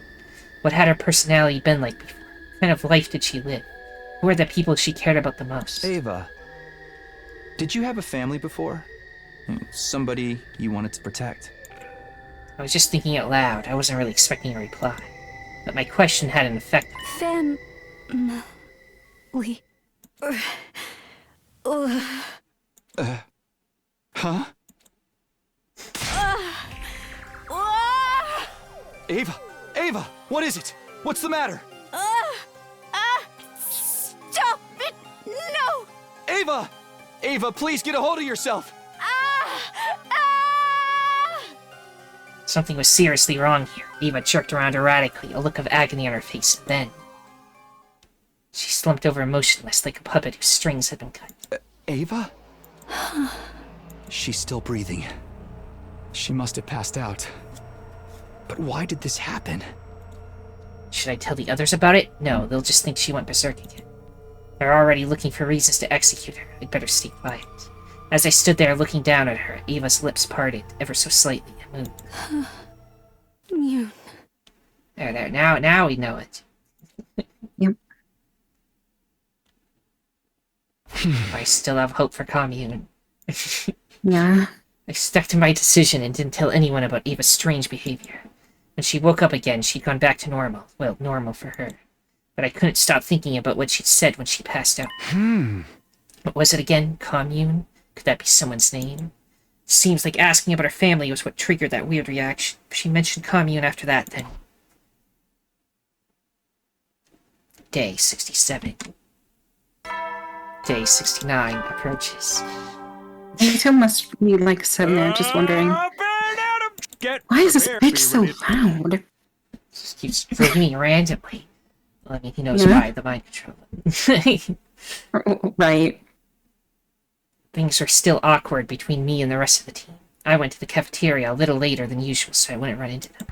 What had her personality been like before? What kind of life did she live? Who were the people she cared about the most? Ava, did you have a family before? Somebody you wanted to protect? I was just thinking out loud. I wasn't really expecting a reply. But my question had an effect. Huh? Ava! Ava! What is it? What's the matter? Stop it! No! Ava! Ava, please get a hold of yourself! Something was seriously wrong here. Ava jerked around erratically, a look of agony on her face. Then, she slumped over motionless like a puppet whose strings had been cut. Ava? She's still breathing. She must have passed out. But why did this happen? Should I tell the others about it? No, they'll just think she went berserk again. They're already looking for reasons to execute her. I'd better stay quiet. As I stood there looking down at her, Ava's lips parted, ever so slightly, and moved. There, now we know it. Yep. I still have hope for commune. Yeah. I stuck to my decision and didn't tell anyone about Ava's strange behavior. When she woke up again, she'd gone back to normal. Well, normal for her. But I couldn't stop thinking about what she'd said when she passed out. What was it again? Commune? Could that be someone's name? Seems like asking about her family was what triggered that weird reaction. If she mentioned commune after that, then... Day 67. Day 69 approaches. Rito must be like sitting there just wondering, why is this bitch so loud? Just keeps screaming randomly. Well, I mean, he knows why, the mind control. Right. Things were still awkward between me and the rest of the team. I went to the cafeteria a little later than usual, so I wouldn't run into them.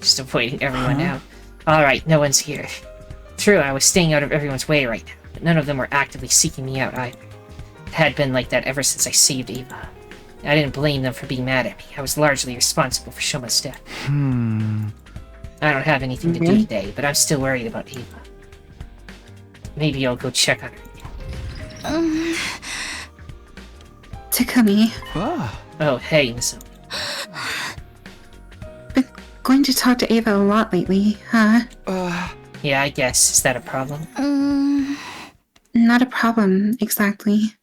Just avoiding everyone now. Alright, no one's here. True, I was staying out of everyone's way right now, but none of them were actively seeking me out either. It had been like that ever since I saved Ava. I didn't blame them for being mad at me. I was largely responsible for Shuma's death. I don't have anything to do today, but I'm still worried about Ava. Maybe I'll go check on her. Takumi. Oh, hey, Miss. Been going to talk to Ava a lot lately, huh? Yeah, I guess. Is that a problem? Not a problem, exactly.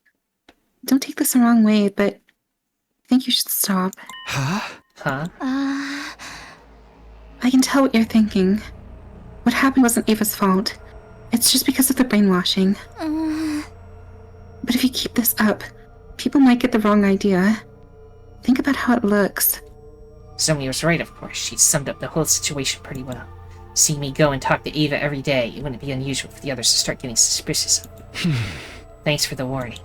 Don't take this the wrong way, but I think you should stop. Huh? I can tell what you're thinking. What happened wasn't Ava's fault. It's just because of the brainwashing. But if you keep this up, people might get the wrong idea. Think about how it looks. Zoe was right, of course. She summed up the whole situation pretty well. Seeing me go and talk to Ava every day, it wouldn't be unusual for the others to start getting suspicious of me. Thanks for the warning.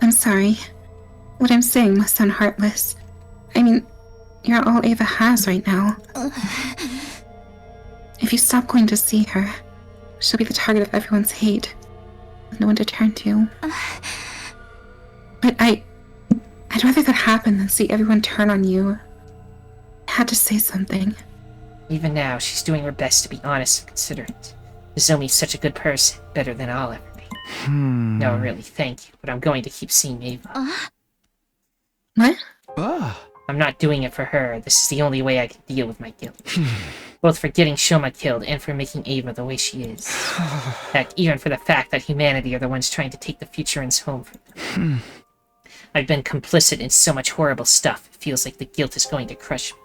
I'm sorry. What I'm saying must sound heartless. I mean, you're all Ava has right now. If you stop going to see her, she'll be the target of everyone's hate, with no one to turn to. But I'd rather that happen than see everyone turn on you. I had to say something. Even now, she's doing her best to be honest and considerate. Nozomi's such a good person, better than I'll ever be. No, really, thank you, but I'm going to keep seeing Ava. What? I'm not doing it for her. This is the only way I can deal with my guilt. Both for getting Shouma killed and for making Ava the way she is. Heck, even for the fact that humanity are the ones trying to take the Futurans home from them. I've been complicit in so much horrible stuff, it feels like the guilt is going to crush me.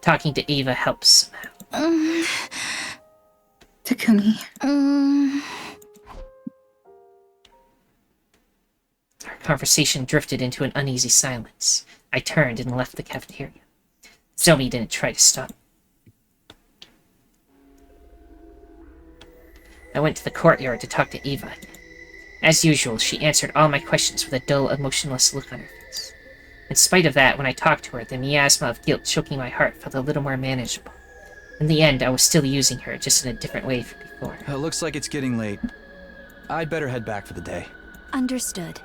Talking to Ava helps somehow. Takumi. conversation drifted into an uneasy silence. I turned and left the cafeteria. Zoe didn't try to stop me. I went to the courtyard to talk to Eva again. As usual, she answered all my questions with a dull, emotionless look on her face. In spite of that, when I talked to her, the miasma of guilt choking my heart felt a little more manageable. In the end, I was still using her, just in a different way from before. It looks like it's getting late. I'd better head back for the day. Understood.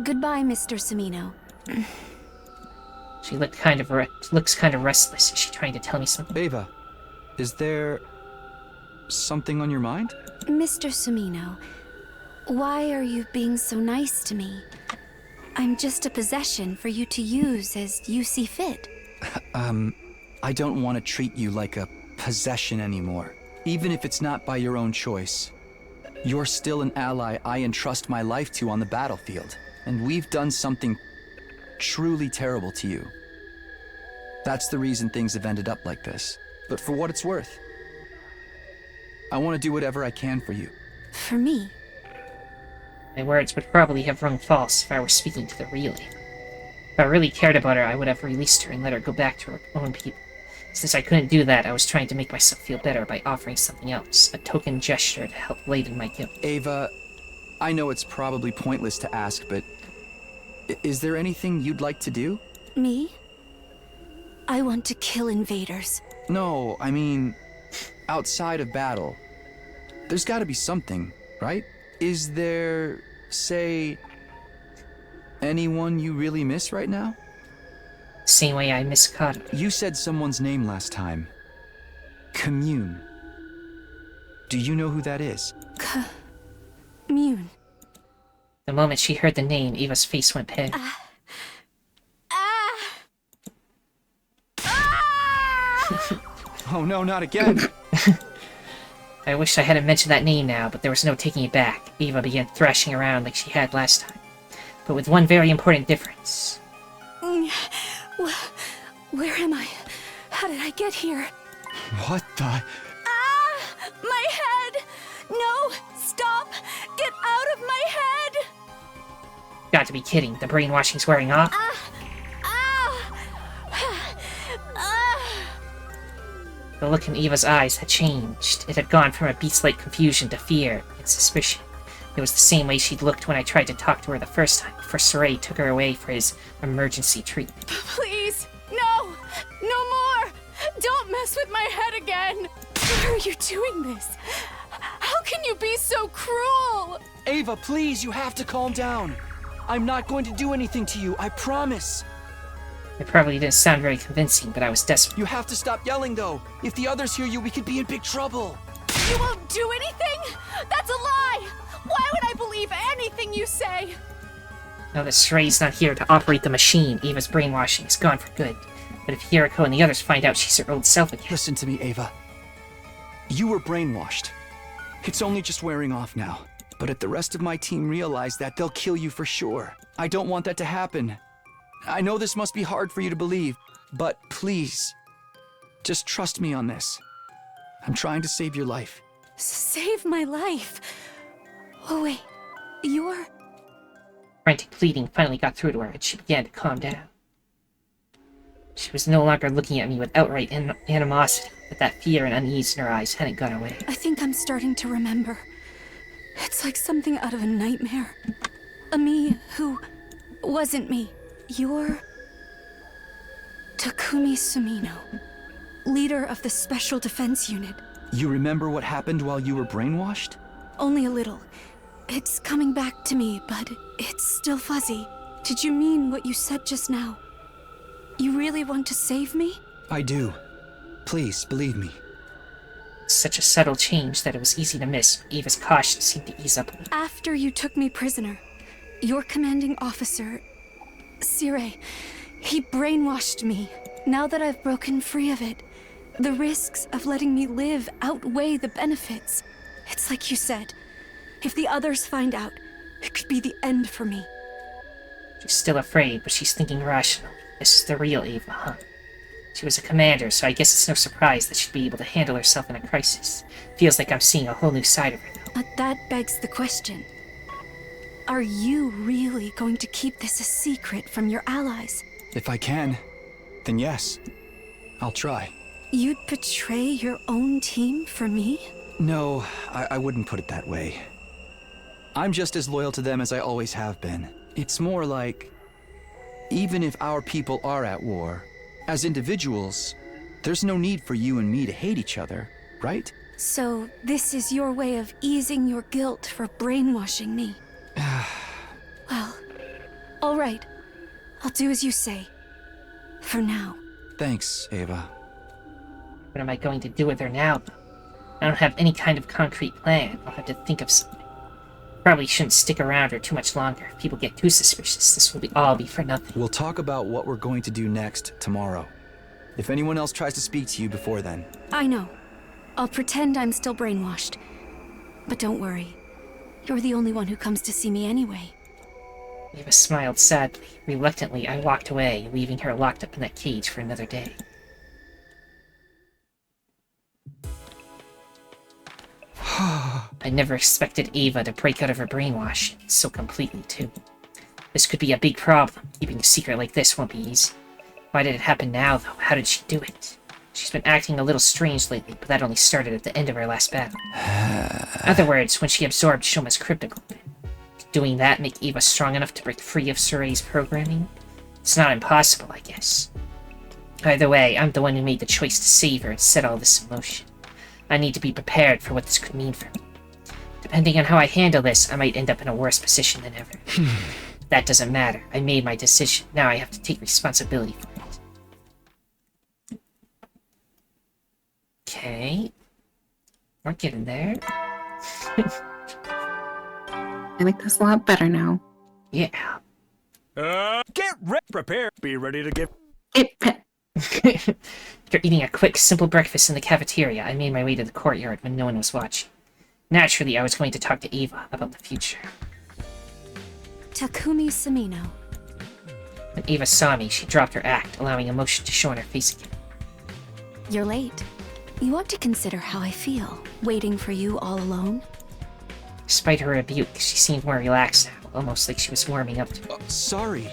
Goodbye, Mr. Semino. She looks kind of restless. Is she trying to tell me something? Ava, is there something on your mind? Mr. Semino, why are you being so nice to me? I'm just a possession for you to use as you see fit. I don't want to treat you like a possession anymore. Even if it's not by your own choice. You're still an ally I entrust my life to on the battlefield. And we've done something truly terrible to you. That's the reason things have ended up like this. But for what it's worth, I want to do whatever I can for you. For me? My words would probably have rung false if I were speaking to the real Ava. If I really cared about her, I would have released her and let her go back to her own people. Since I couldn't do that, I was trying to make myself feel better by offering something else, a token gesture to help lighten my guilt. Ava, I know it's probably pointless to ask, but is there anything you'd like to do? Me? I want to kill invaders. No, I mean, outside of battle. There's gotta be something, right? Is there, say, anyone you really miss right now? Same way I miss Kato. You said someone's name last time. Commune. Do you know who that is? Commune. The moment she heard the name, Eva's face went pale. Oh no, not again! I wish I hadn't mentioned that name now, but there was no taking it back. Eva began thrashing around like she had last time. But with one very important difference. Where am I? How did I get here? What the? My head! No! Stop! Get out of my head! Got to be kidding. The brainwashing's wearing off? The look in Eva's eyes had changed. It had gone from a beast-like confusion to fear and suspicion. It was the same way she'd looked when I tried to talk to her the first time, before Saray took her away for his emergency treatment. Please, no! No more! Don't mess with my head again! Why are you doing this? How can you be so cruel? Ava, please, you have to calm down. I'm not going to do anything to you, I promise. It probably didn't sound very convincing, but I was desperate. You have to stop yelling, though. If the others hear you, we could be in big trouble. You won't do anything? That's a lie! Why would I believe anything you say? Now that Saray's not here to operate the machine, Eva's brainwashing is gone for good. But if Hiriko and the others find out she's her old self again... Listen to me, Ava. You were brainwashed. It's only just wearing off now. But if the rest of my team realize that, they'll kill you for sure. I don't want that to happen. I know this must be hard for you to believe, but please, just trust me on this. I'm trying to save your life. Save my life? Oh wait, you're... Frantic pleading finally got through to her, and she began to calm down. She was no longer looking at me with outright animosity, but that fear and unease in her eyes hadn't gone away. I think I'm starting to remember. It's like something out of a nightmare. A me who wasn't me. You're... Takumi Sumino, leader of the Special Defense Unit. You remember what happened while you were brainwashed? Only a little. It's coming back to me, but it's still fuzzy. Did you mean what you said just now? You really want to save me? I do. Please, believe me. Such a subtle change that it was easy to miss. Eva's caution seemed to ease up a little. After you took me prisoner, your commanding officer, Sire, he brainwashed me. Now that I've broken free of it, the risks of letting me live outweigh the benefits. It's like you said. If the others find out, it could be the end for me. She's still afraid, but she's thinking rationally. This is the real Eva, huh? She was a commander, so I guess it's no surprise that she'd be able to handle herself in a crisis. Feels like I'm seeing a whole new side of her, though. But that begs the question. Are you really going to keep this a secret from your allies? If I can, then yes. I'll try. You'd betray your own team for me? No, I wouldn't put it that way. I'm just as loyal to them as I always have been. It's more like, even if our people are at war, as individuals, there's no need for you and me to hate each other, right? So this is your way of easing your guilt for brainwashing me? Well, all right. I'll do as you say. For now. Thanks, Ava. What am I going to do with her now, though? I don't have any kind of concrete plan. I'll have to think of something. Probably shouldn't stick around her too much longer. If people get too suspicious, this will all be for nothing. We'll talk about what we're going to do next tomorrow. If anyone else tries to speak to you before then. I know. I'll pretend I'm still brainwashed. But don't worry. You're the only one who comes to see me anyway. Eva smiled sadly. Reluctantly, I walked away, leaving her locked up in that cage for another day. I never expected Eva to break out of her brainwash so completely, too. This could be a big problem. Keeping a secret like this won't be easy. Why did it happen now, though? How did she do it? She's been acting a little strange lately, but that only started at the end of our last battle. In other words, when she absorbed Shouma's cryptoglobin. Did doing that make Eva strong enough to break free of Suray's programming? It's not impossible, I guess. Either way, I'm the one who made the choice to save her and set all this in motion. I need to be prepared for what this could mean for me. Depending on how I handle this, I might end up in a worse position than ever. That doesn't matter. I made my decision. Now I have to take responsibility for it. Okay. We're getting there. I like this a lot better now. Yeah. Get ready, prepare, be ready to get... After eating a quick, simple breakfast in the cafeteria, I made my way to the courtyard when no one was watching. Naturally, I was going to talk to Eva about the future. Takumi Samino. When Eva saw me, she dropped her act, allowing emotion to show on her face again. You're late. You ought to consider how I feel, waiting for you all alone. Despite her rebuke, she seemed more relaxed now, almost like she was warming up to me. Sorry.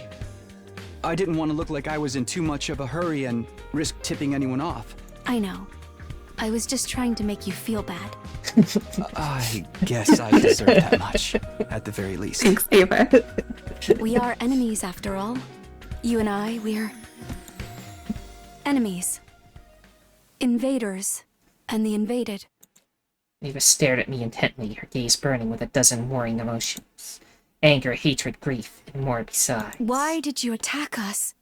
I didn't want to look like I was in too much of a hurry and risk tipping anyone off. I know. I was just trying to make you feel bad. I guess I deserve that much, at the very least. Thanks, Ava. We are enemies, after all. You and I, we're... enemies. Invaders. And the invaded. Eva stared at me intently, her gaze burning with a dozen warring emotions. Anger, hatred, grief, and more besides. Why did you attack us?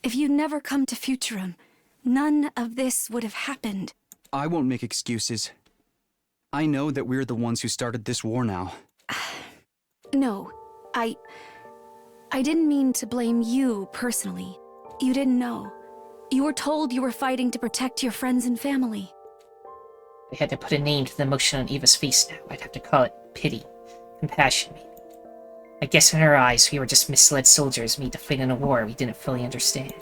If you'd never come to Futurum, none of this would have happened. I won't make excuses. I know that we're the ones who started this war now. No, I didn't mean to blame you personally. You didn't know. You were told you were fighting to protect your friends and family. I had to put a name to the emotion on Eva's face now. I'd have to call it pity. Compassion, maybe. I guess in her eyes, we were just misled soldiers made to fight in a war we didn't fully understand.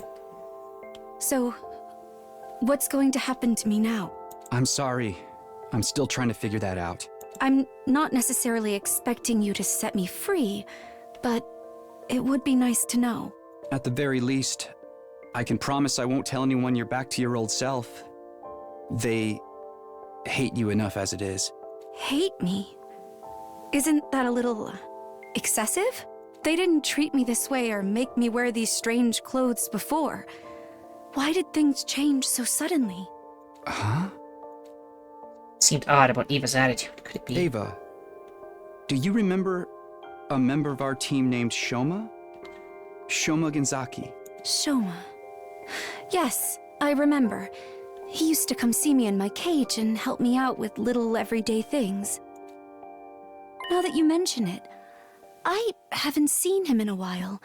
So, what's going to happen to me now? I'm sorry. I'm still trying to figure that out. I'm not necessarily expecting you to set me free, but it would be nice to know. At the very least, I can promise I won't tell anyone you're back to your old self. They hate you enough as it is. Hate me? Isn't that a little excessive? They didn't treat me this way or make me wear these strange clothes before. Why did things change so suddenly? Huh? Seemed odd about Eva's attitude. Could it be? Ava, do you remember a member of our team named Shouma? Shouma Genzaki. Shouma. Yes, I remember. He used to come see me in my cage and help me out with little everyday things. Now that you mention it, I haven't seen him in a while.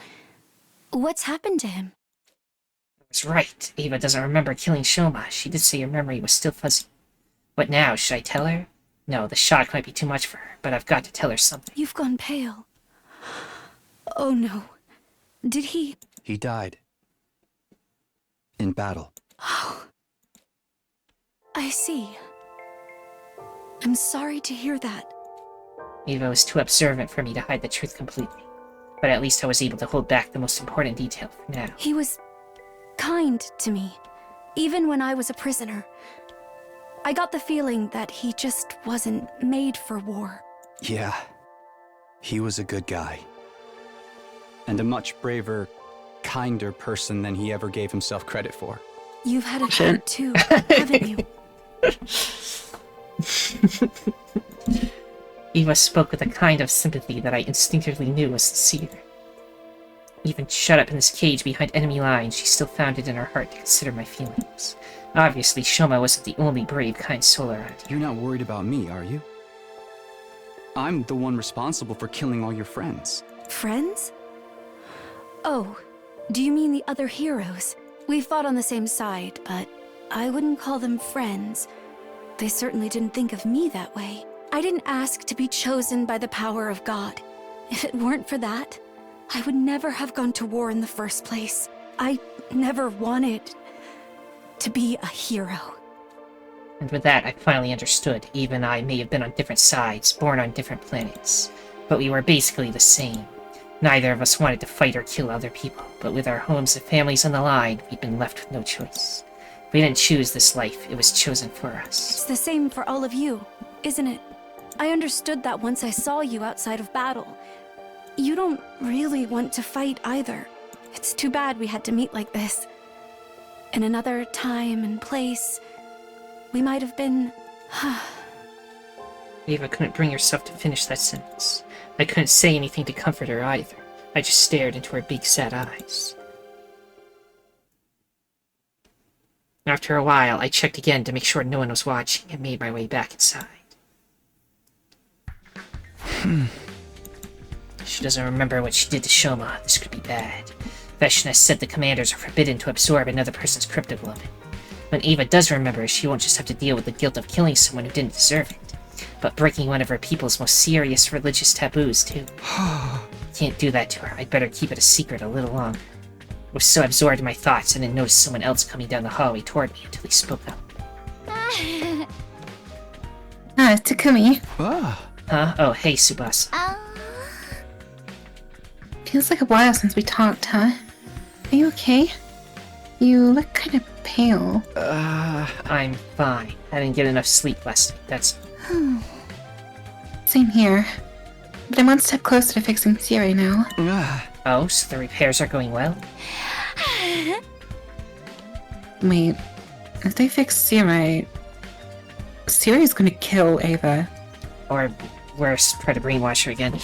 What's happened to him? That's right. Eva doesn't remember killing Shouma. She did say her memory was still fuzzy. What now? Should I tell her? No, the shock might be too much for her, but I've got to tell her something. You've gone pale. Oh no. Did he? He died. In battle. Oh. I see. I'm sorry to hear that. Eva was too observant for me to hide the truth completely, but at least I was able to hold back the most important detail for now. He was kind to me, even when I was a prisoner. I got the feeling that he just wasn't made for war. Yeah, he was a good guy. And a much braver, kinder person than he ever gave himself credit for. You've had it hard too, haven't you? Eva spoke with a kind of sympathy that I instinctively knew was sincere. Even shut up in this cage behind enemy lines, she still found it in her heart to consider my feelings. Obviously, Shouma wasn't the only brave, kind soul around here. You're not worried about me, are you? I'm the one responsible for killing all your friends. Friends? Oh, do you mean the other heroes? We fought on the same side, but I wouldn't call them friends. They certainly didn't think of me that way. I didn't ask to be chosen by the power of God. If it weren't for that, I would never have gone to war in the first place. I never wanted to be a hero. And with that, I finally understood. Eva and I may have been on different sides, born on different planets, but we were basically the same. Neither of us wanted to fight or kill other people, but with our homes and families on the line, we'd been left with no choice. We didn't choose this life, it was chosen for us. It's the same for all of you, isn't it? I understood that once I saw you outside of battle. You don't really want to fight either. It's too bad we had to meet like this. In another time and place, we might have been... Eva couldn't bring herself to finish that sentence. I couldn't say anything to comfort her either. I just stared into her big sad eyes. After a while, I checked again to make sure no one was watching and made my way back inside. She doesn't remember what she did to Shouma. This could be bad. Veshna said the commanders are forbidden to absorb another person's cryptoglobin. When Eva does remember, she won't just have to deal with the guilt of killing someone who didn't deserve it, but breaking one of her people's most serious religious taboos, too. Can't do that to her. I'd better keep it a secret a little longer. I was so absorbed in my thoughts, I didn't notice someone else coming down the hallway toward me until he spoke up. It's Takumi. Huh? Oh, hey, Tsubasa. Feels like a while since we talked, huh? Are you okay? You look kind of pale. I'm fine. I didn't get enough sleep last night, that's... Same here. But I'm one step closer to fixing Siri now. Oh, so the repairs are going well? Wait, if they fix Siri, Siri's gonna kill Ava. Or worse, try to brainwash her again.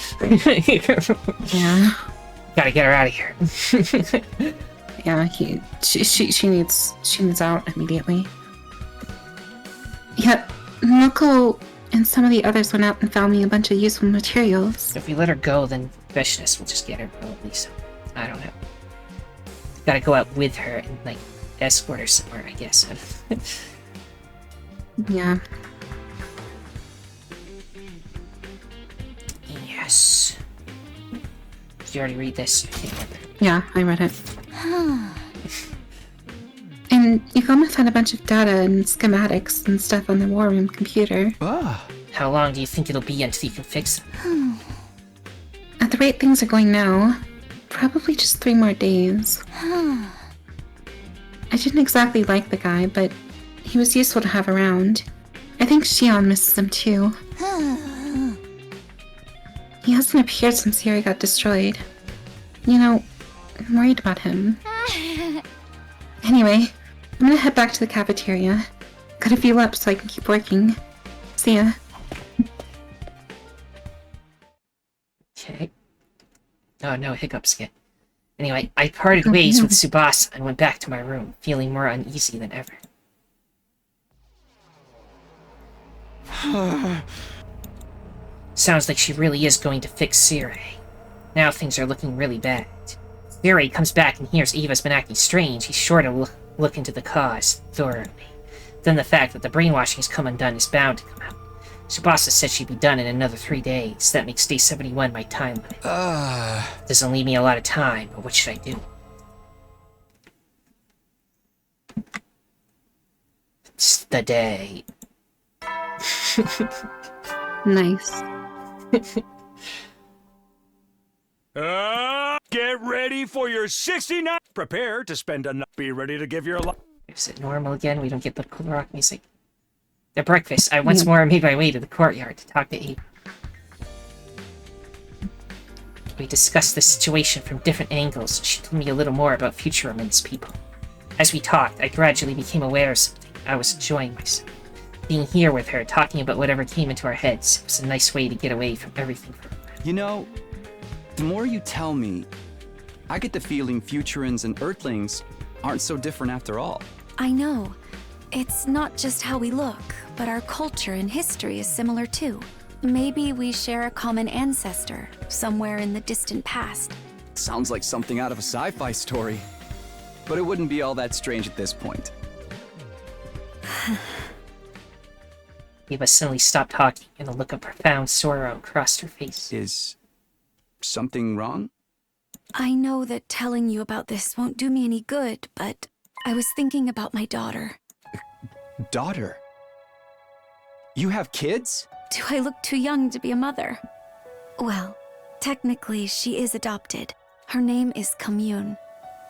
Yeah. Gotta get her out of here. Yeah, she needs out immediately. Yeah, Moko and some of the others went out and found me a bunch of useful materials. If we let her go, then Veshness will just get her, probably, so I don't know. Gotta go out with her and, like, escort her somewhere, I guess. Yeah. Yes. Did you already read this? I can't remember. Yeah, I read it. And you almost had a bunch of data and schematics and stuff on the war room computer. How long do you think it'll be until you can fix them? At the rate things are going now, probably just 3 more days. I didn't exactly like the guy, but he was useful to have around. I think Shion misses him too. He hasn't appeared since Siri got destroyed. You know, I'm worried about him. Anyway, I'm gonna head back to the cafeteria. Gotta fuel up so I can keep working. See ya. Okay. Oh, no hiccups again. Anyway, I parted ways with Tsubasa and went back to my room, feeling more uneasy than ever. Sounds like she really is going to fix Siri. Now things are looking really bad. If Siri comes back and hears Eva's been acting strange, he's sure to look into the cause thoroughly. Then the fact that the brainwashing's come undone is bound to come out. Tsubasa said she'd be done in another 3 days. That makes day 71 my time limit. Doesn't leave me a lot of time, but what should I do? It's the day. Nice. Get ready for your 69. Prepare to spend a night. Be ready to give your life. Is it normal again? We don't get the cool rock music. At breakfast, I once more made my way to the courtyard to talk to Eve. We discussed the situation from different angles. She told me a little more about Futurum and his people. As we talked, I gradually became aware of something. I was enjoying myself. Being here with her, talking about whatever came into our heads, was a nice way to get away from everything for a minute. You know, the more you tell me, I get the feeling Futurans and Earthlings aren't so different after all. I know. It's not just how we look, but our culture and history is similar too. Maybe we share a common ancestor, somewhere in the distant past. Sounds like something out of a sci-fi story. But it wouldn't be all that strange at this point. Eva suddenly stopped talking, and a look of profound sorrow crossed her face. Is something wrong? I know that telling you about this won't do me any good, but I was thinking about my daughter. Daughter? You have kids? Do I look too young to be a mother? Well, technically she is adopted. Her name is Commune.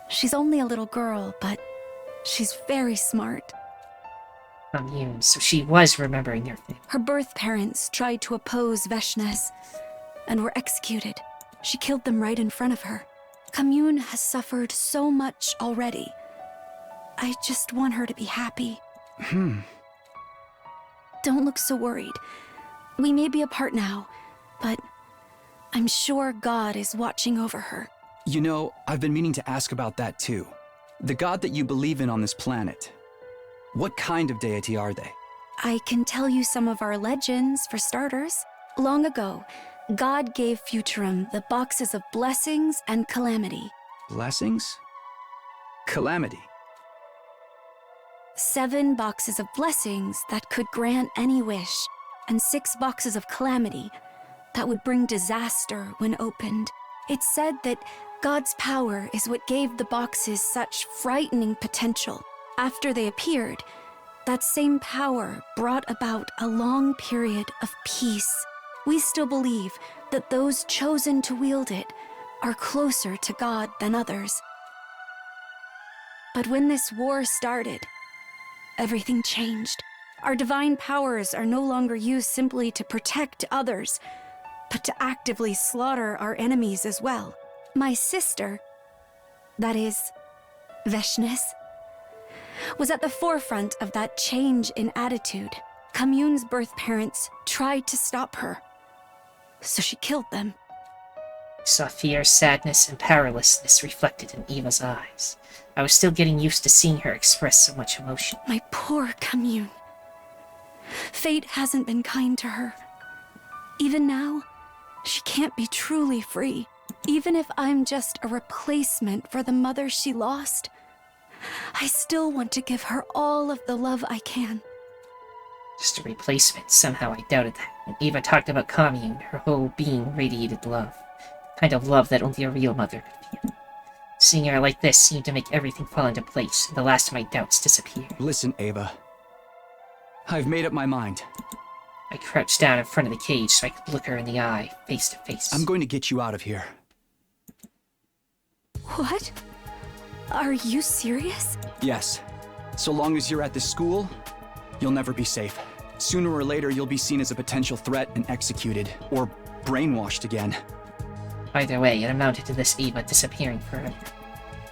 She's only a little girl, but she's very smart. Commune, so she was remembering her thing. Her birth parents tried to oppose Veshness and were executed. She killed them right in front of her. Commune has suffered so much already. I just want her to be happy. Don't look so worried. We may be apart now, but I'm sure God is watching over her. You know, I've been meaning to ask about that too. The god that you believe in on this planet. What kind of deity are they? I can tell you some of our legends, for starters. Long ago, God gave Futurum the boxes of blessings and calamity. Blessings? Calamity. 7 boxes of blessings that could grant any wish, and 6 boxes of calamity that would bring disaster when opened. It's said that God's power is what gave the boxes such frightening potential. After they appeared, that same power brought about a long period of peace. We still believe that those chosen to wield it are closer to God than others. But when this war started, everything changed. Our divine powers are no longer used simply to protect others, but to actively slaughter our enemies as well. My sister, that is, Veshness, was at the forefront of that change in attitude. Commune's birth parents tried to stop her, so she killed them. I saw fear, sadness, and powerlessness reflected in Eva's eyes. I was still getting used to seeing her express so much emotion. My poor Commune. Fate hasn't been kind to her. Even now, she can't be truly free. Even if I'm just a replacement for the mother she lost, I still want to give her all of the love I can. Just a replacement? Somehow I doubted that. When Eva talked about Commune, her whole being radiated love. The kind of love that only a real mother could feel. Seeing her like this seemed to make everything fall into place, and the last of my doubts disappeared. Listen, Ava. I've made up my mind. I crouched down in front of the cage so I could look her in the eye, face to face. I'm going to get you out of here. What? Are you serious? Yes. So long as you're at this school, you'll never be safe. Sooner or later, you'll be seen as a potential threat and executed, or brainwashed again. Either way, it amounted to this Eva disappearing forever.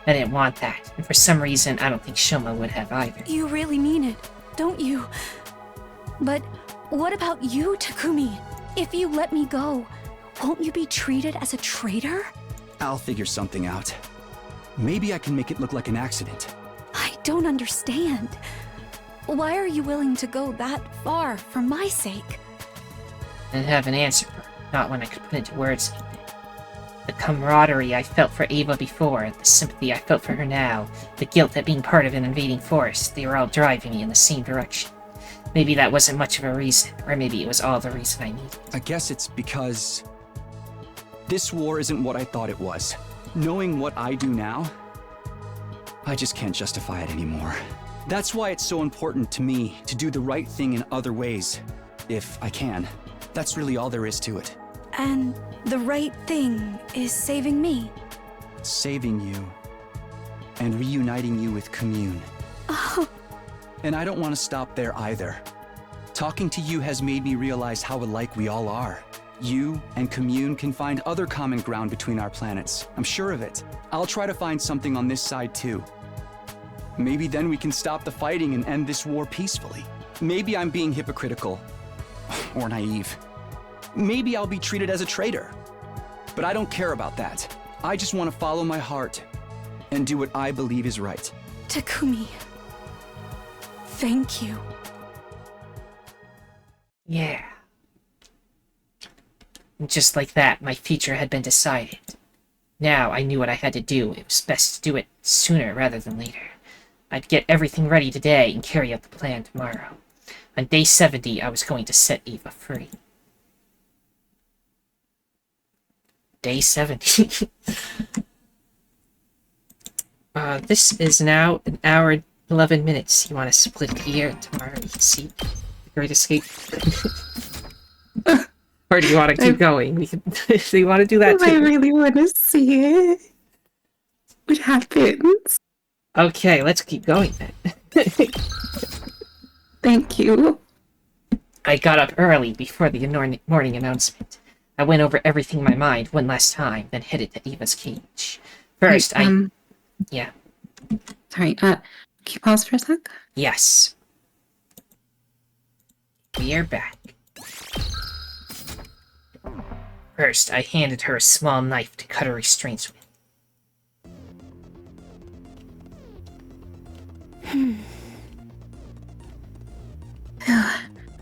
I didn't want that, and for some reason, I don't think Shouma would have either. You really mean it, don't you? But what about you, Takumi? If you let me go, won't you be treated as a traitor? I'll figure something out. Maybe I can make it look like an accident. I don't understand. Why are you willing to go that far for my sake? I didn't have an answer for her, not when I could put into words like that. The camaraderie I felt for Ava before, the sympathy I felt for her now, the guilt at being part of an invading force, they were all driving me in the same direction. Maybe that wasn't much of a reason, or maybe it was all the reason I needed. I guess it's because this war isn't what I thought it was. Knowing what I do now, I just can't justify it anymore. That's why it's so important to me to do the right thing in other ways, if I can. That's really all there is to it. And the right thing is saving me. Saving you. And reuniting you with Commune. Oh. And I don't want to stop there either. Talking to you has made me realize how alike we all are. You and Commune can find other common ground between our planets. I'm sure of it. I'll try to find something on this side too. Maybe then we can stop the fighting and end this war peacefully. Maybe I'm being hypocritical. Or naive. Maybe I'll be treated as a traitor. But I don't care about that. I just want to follow my heart and do what I believe is right. Takumi. Thank you. Yeah. And just like that, my future had been decided. Now I knew what I had to do. It was best to do it sooner rather than later. I'd get everything ready today and carry out the plan tomorrow. On day 70, I was going to set Eva free. Day 70. This is now an hour and 11 minutes. You want to split here and tomorrow you can see The Great Escape? Or do you want to keep going? We can, if you want to do that too. I really want to see it. What happens? Okay, let's keep going then. Thank you. I got up early before the morning announcement. I went over everything in my mind one last time, then headed to Eva's cage. First, Yeah. Sorry, can you pause for a sec? Yes. We are back. First, I handed her a small knife to cut her restraints with.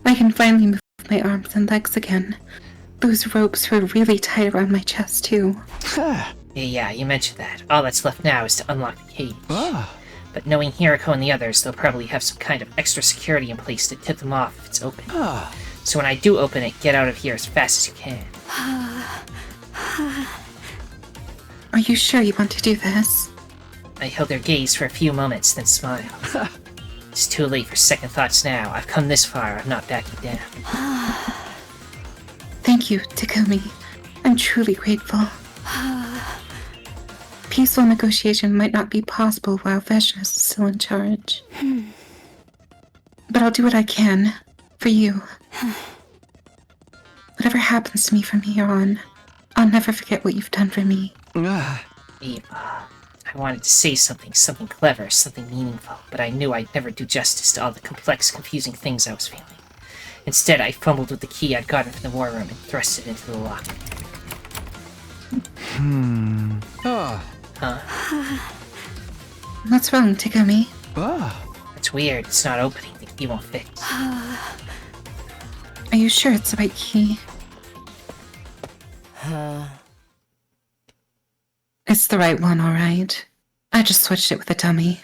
I can finally move my arms and legs again. Those ropes were really tight around my chest, too. Yeah, you mentioned that. All that's left now is to unlock the cage. But knowing Hiriko and the others, they'll probably have some kind of extra security in place to tip them off if it's open. So when I do open it, get out of here as fast as you can. Are you sure you want to do this? I held her gaze for a few moments, then smiled. It's too late for second thoughts now. I've come this far, I'm not backing down. Thank you, Takumi. I'm truly grateful. Peaceful negotiation might not be possible while Veshna is still in charge. But I'll do what I can for you. Whatever happens to me from here on, I'll never forget what you've done for me. Eva, I wanted to say something clever, something meaningful, but I knew I'd never do justice to all the complex, confusing things I was feeling. Instead, I fumbled with the key I'd gotten from the war room and thrust it into the lock. What's wrong, Takumi? It's weird, it's not opening, the key won't fit. Are you sure it's the right key? It's the right one, alright. I just switched it with a dummy.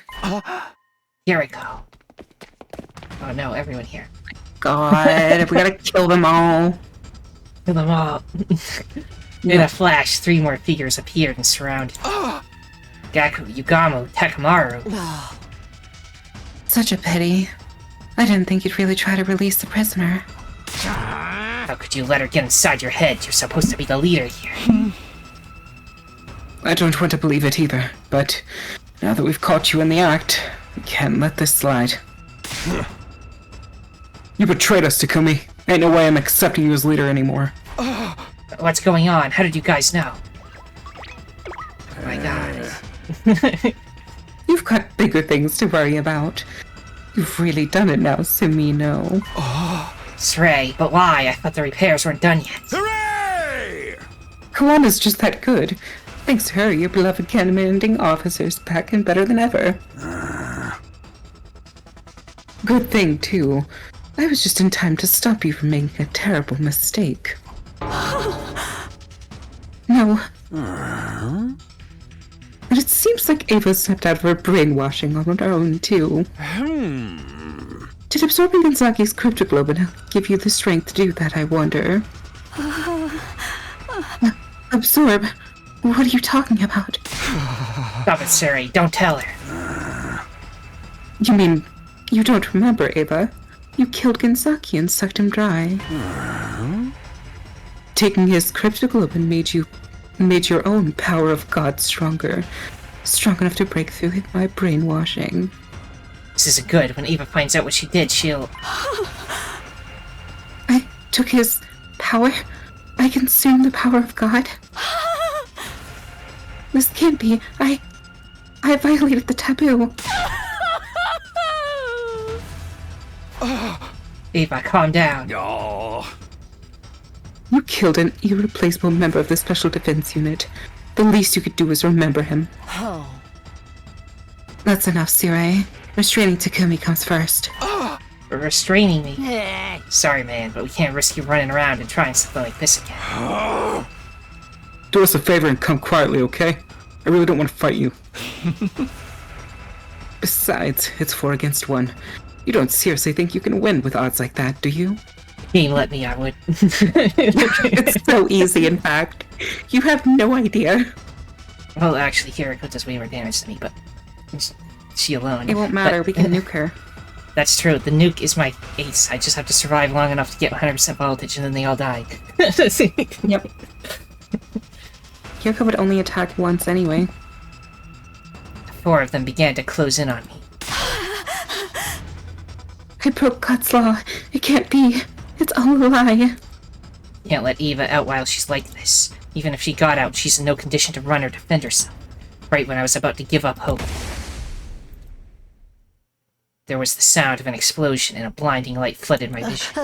Here I go. Oh no, everyone here. God, we gotta kill them all. Kill them all. In a flash, 3 more figures appeared and surrounded me. Gaku, Yugamo, Takamaru. Such a pity. I didn't think you'd really try to release the prisoner. How could you let her get inside your head? You're supposed to be the leader here. I don't want to believe it either, but now that we've caught you in the act, we can't let this slide. You betrayed us, Takumi. Ain't no way I'm accepting you as leader anymore. What's going on? How did you guys know? Oh my god. You've got bigger things to worry about. You've really done it now, Sumino. Srei, but why? I thought the repairs weren't done yet. Hooray! Kawana's just that good. Thanks to her, your beloved commanding officer's back and better than ever. Good thing, too. I was just in time to stop you from making a terrible mistake. No. But it seems like Ava stepped out of her brainwashing on her own, too. Did absorbing Gensaki's cryptoglobin give you the strength to do that, I wonder? Absorb? What are you talking about? Stop it, Suri. Don't tell her. You mean, you don't remember, Ava? You killed Gensaki and sucked him dry. taking his cryptic weapon made your own power of God stronger. Strong enough to break through my brainwashing. This isn't good. When Eva finds out what she did, she'll... I took his power. I consumed the power of God. This can't be. I violated the taboo. Eva, calm down. Oh. You killed an irreplaceable member of the Special Defense Unit. The least you could do is remember him. Oh. That's enough, Sire. Restraining Takumi comes first. Restraining me? Sorry, man, but we can't risk you running around and trying something like this again. Do us a favor and come quietly, okay? I really don't want to fight you. Besides, it's 4 against 1. You don't seriously think you can win with odds like that, do you? Game let me, I would. It's so easy, in fact. You have no idea. Well, actually, Kiriko does way more damage to me, but she alone. It won't matter, we can nuke her. That's true, the nuke is my ace. I just have to survive long enough to get 100% voltage and then they all die. Yep. Kiriko would only attack once anyway. 4 of them began to close in on me. I broke God's law. It can't be. It's all a lie. Can't let Eva out while she's like this. Even if she got out, she's in no condition to run or defend herself. Right when I was about to give up hope. There was the sound of an explosion and a blinding light flooded my vision.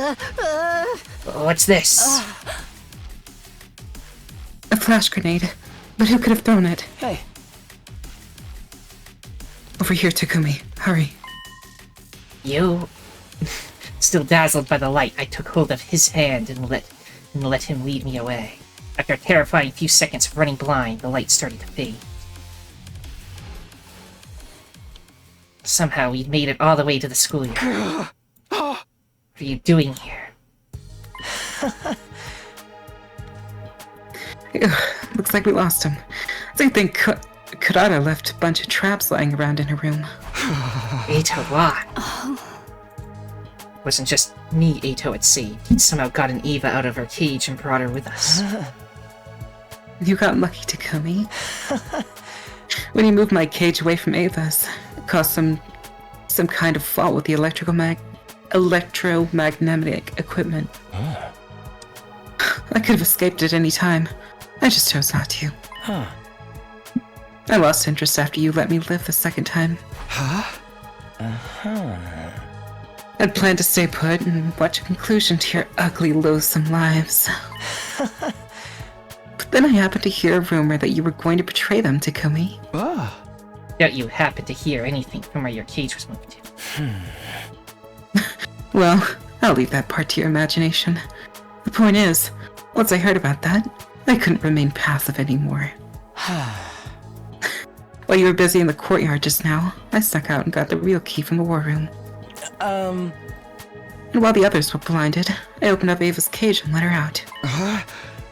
What's this? A flash grenade. But who could have thrown it? Hey. Over here, Takumi. Hurry. You? Still dazzled by the light, I took hold of his hand and let him lead me away. After a terrifying few seconds of running blind, the light started to fade. Somehow we'd made it all the way to the schoolyard. What are you doing here? Looks like we lost him. I think Kurata left a bunch of traps lying around in her room. Eito, why? It wasn't just me Eito had saved. He'd somehow gotten Eva out of her cage and brought her with us. You got lucky, Takumi. When you moved my cage away from Ava's, it caused some kind of fault with the electromagnetic equipment. I could have escaped at any time. I just chose not to. I lost interest after you let me live the second time. I'd planned to stay put and watch a conclusion to your ugly, loathsome lives. But then I happened to hear a rumor that you were going to betray them, Takumi. Doubt you happened to hear anything from where your cage was moved to. Well, I'll leave that part to your imagination. The point is, once I heard about that, I couldn't remain passive anymore. While you were busy in the courtyard just now, I snuck out and got the real key from the war room. And while the others were blinded, I opened up Ava's cage and let her out.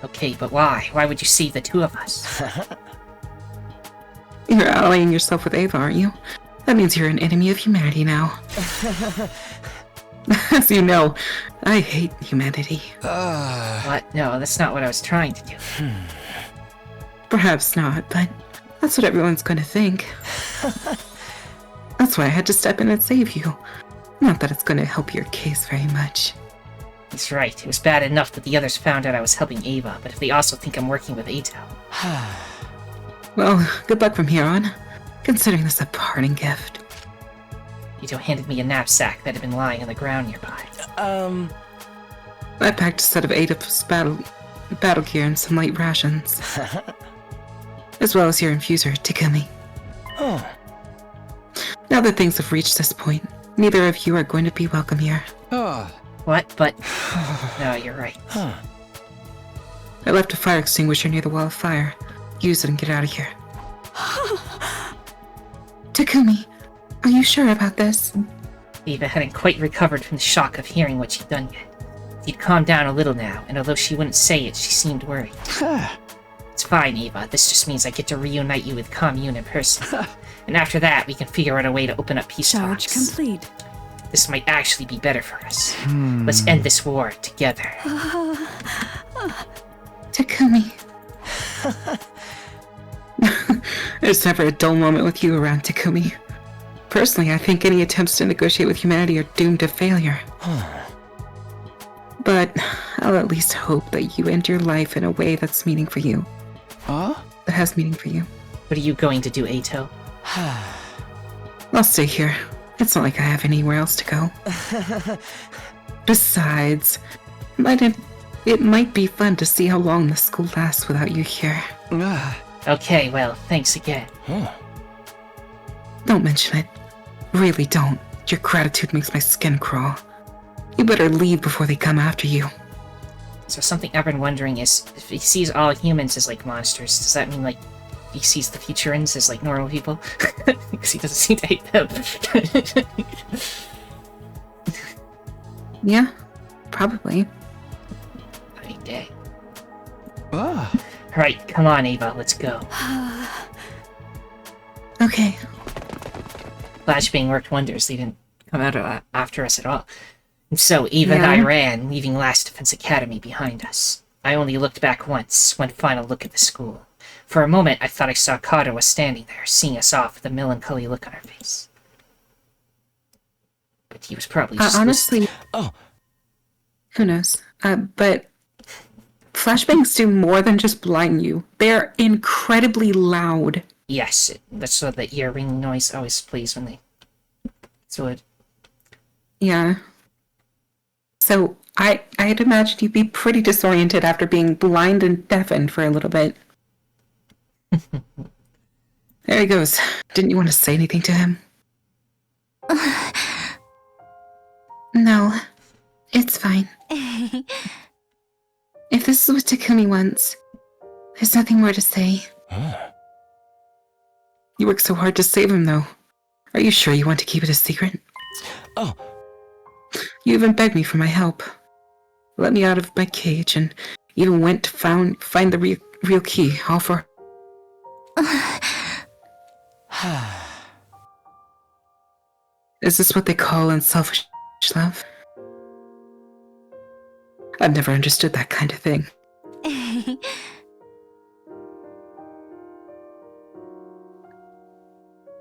Okay, but why? Why would you save the 2 of us? You're allying yourself with Ava, aren't you? That means you're an enemy of humanity now. As you know, I hate humanity. What? No, that's not what I was trying to do. Perhaps not, but that's what everyone's gonna think. That's why I had to step in and save you. Not that it's gonna help your case very much. He's right. It was bad enough that the others found out I was helping Ava, but if they also think I'm working with Eito... Well, good luck from here on. Considering this a parting gift. Eito handed me a knapsack that had been lying on the ground nearby. I packed a set of 8 of his battle gear and some light rations. As well as your infuser, Takumi. Now that things have reached this point, neither of you are going to be welcome here. What? But... No, you're right. I left a fire extinguisher near the wall of fire. Use it and get out of here. Takumi, are you sure about this? Eva hadn't quite recovered from the shock of hearing what she'd done yet. She'd calmed down a little now, and although she wouldn't say it, she seemed worried. It's fine, Eva. This just means I get to reunite you with Commune in person. And after that, we can figure out a way to open up peace Charge talks. complete. This might actually be better for us. Let's end this war together. Takumi. There's never a dull moment with you around, Takumi. Personally, I think any attempts to negotiate with humanity are doomed to failure. But I'll at least hope that you end your life in a way that's meaning for you. Huh? That has meaning for you. What are you going to do, Ato? I'll stay here. It's not like I have anywhere else to go. Besides, it might be fun to see how long the school lasts without you here. Okay, well, thanks again. Don't mention it. Really don't. Your gratitude makes my skin crawl. You better leave before they come after you. So something I've been wondering is, if he sees all humans as, like, monsters, does that mean, like, he sees the Futurans as, like, normal people? Because he doesn't seem to hate them. Yeah, probably. I mean, dang. Ah. Alright, come on, Ava, let's go. Okay. Flashbang worked wonders. They didn't come out after us at all. And so, Eva and I ran, leaving Last Defense Academy behind us. I only looked back once, one final look at the school. For a moment, I thought I saw Kato was standing there, seeing us off with a melancholy look on her face. But he was probably just... honestly... Oh. Who knows? But... Flashbangs do more than just blind you. They're incredibly loud. Yes, that's what the earring noise always plays when they... So it... Yeah. So, I'd imagine you'd be pretty disoriented after being blind and deafened for a little bit. There he goes. Didn't you want to say anything to him? No. It's fine. If this is what Takumi wants, there's nothing more to say. You worked so hard to save him, though. Are you sure you want to keep it a secret? Oh. You even begged me for my help. Let me out of my cage and even went to find the real key, all for... Is this what they call unselfish love? I've never understood that kind of thing. Oh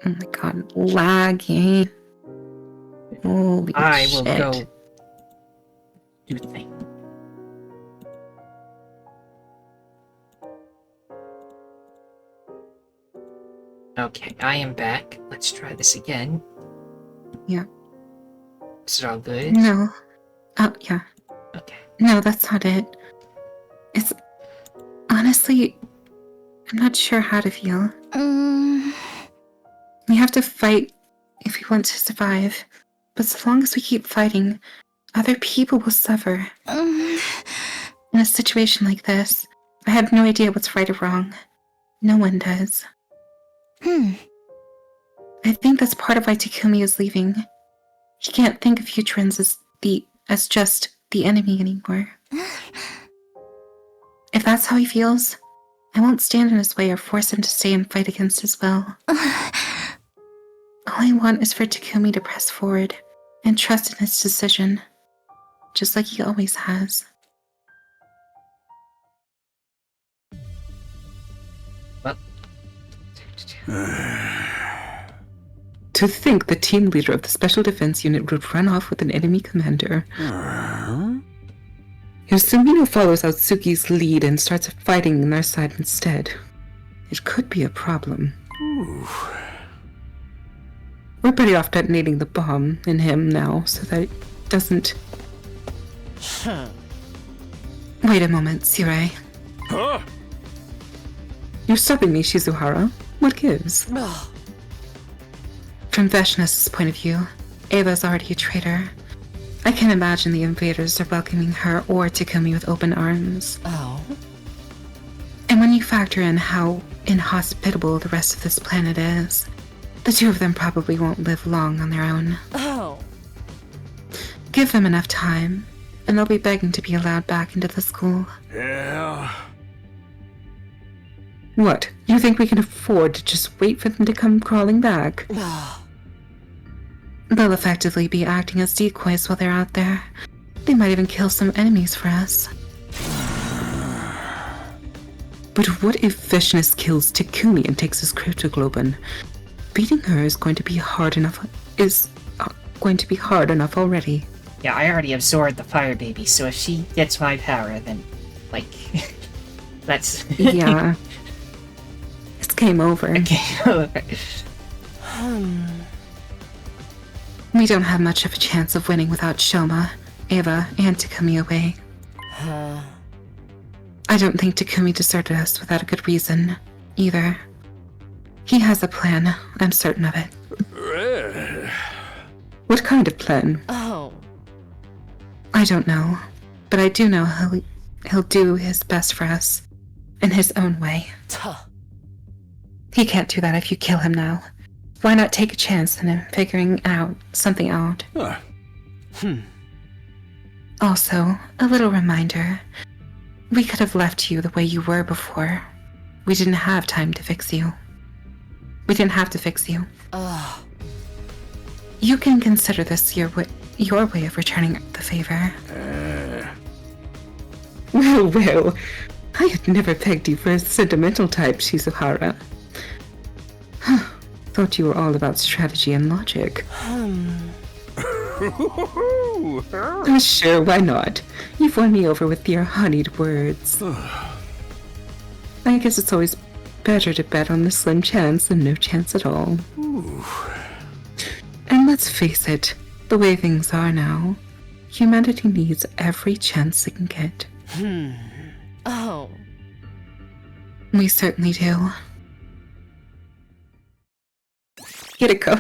my god, lagging. Holy I shit. will go do the thing. Okay, I am back. Let's try this again. Yeah. Is it all good? No. Oh, yeah. Okay. No, that's not it. It's... Honestly, I'm not sure how to feel. We have to fight if we want to survive. But so long as we keep fighting, other people will suffer. In a situation like this, I have no idea what's right or wrong. No one does. I think that's part of why Takumi is leaving. He can't think of Futurans as just the enemy anymore. If that's how he feels, I won't stand in his way or force him to stay and fight against his will. All I want is for Takumi to press forward and trust in his decision, just like he always has. Well. To think the team leader of the Special Defense Unit would run off with an enemy commander. If Sumino follows Atsuki's lead and starts fighting on their side instead, it could be a problem. We're better off detonating the bomb in him now, so that it doesn't... Wait a moment, Sirai. Huh? You're stopping me, Shizuhara. What gives? From Veshness' point of view, Ava's already a traitor. I can't imagine the invaders are welcoming her or Takumi with open arms. Oh. And when you factor in how inhospitable the rest of this planet is, the two of them probably won't live long on their own. Oh. Give them enough time, and they'll be begging to be allowed back into the school. Yeah. What? You think we can afford to just wait for them to come crawling back? They'll effectively be acting as decoys while they're out there. They might even kill some enemies for us. But what if Veshness kills Takumi and takes his cryptoglobin? Beating her is going to be hard enough already. Yeah, I already absorbed the fire baby, so if she gets my power, then, like, that's... Yeah. It's game over. Game over. We don't have much of a chance of winning without Shouma, Eva, and Takumi away. I don't think Takumi deserted us without a good reason, either. He has a plan, I'm certain of it. What kind of plan? Oh. I don't know, but I do know he'll do his best for us, in his own way. He can't do that if you kill him now. Why not take a chance in him figuring something out? Also, a little reminder. We could have left you the way you were before. We didn't have time to fix you. We didn't have to fix you. You can consider this your way of returning the favor. Well, I had never pegged you for a sentimental type, Shizuhara. Thought you were all about strategy and logic. Sure, why not? You've won me over with your honeyed words. I guess it's always better to bet on the slim chance than no chance at all. And let's face it, the way things are now, humanity needs every chance it can get. Oh. We certainly do. Here it go.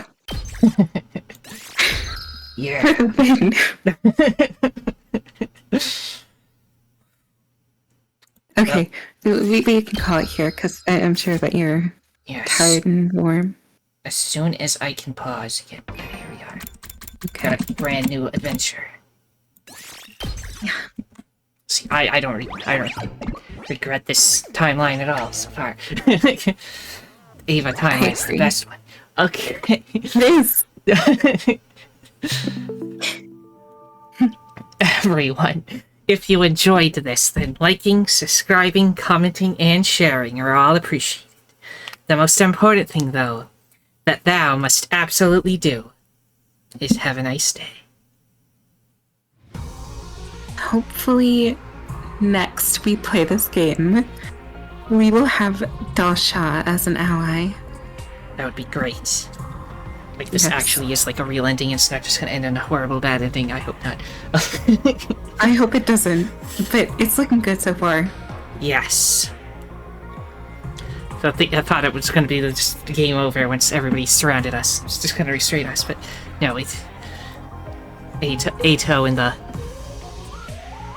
Yeah. Okay, we can call it here, because I'm sure that you're tired and warm. As soon as I can pause again. Yeah, here we are. Okay. Got a brand new adventure. Yeah. See, I don't regret this timeline at all so far. Eva timeline's the best one. Okay. It is. Everyone, if you enjoyed this, then liking, subscribing, commenting, and sharing are all appreciated. The most important thing, though, that thou must absolutely do is have a nice day. Hopefully, next we play this game, we will have Dalsha as an ally. That would be great. Like, this actually is like a real ending, it's not just gonna end in a horrible bad ending. I hope not. I hope it doesn't, but it's looking good so far. Yes. So I thought it was gonna be just game over once everybody surrounded us. It's just gonna restrain us, but no, it's Ato and the...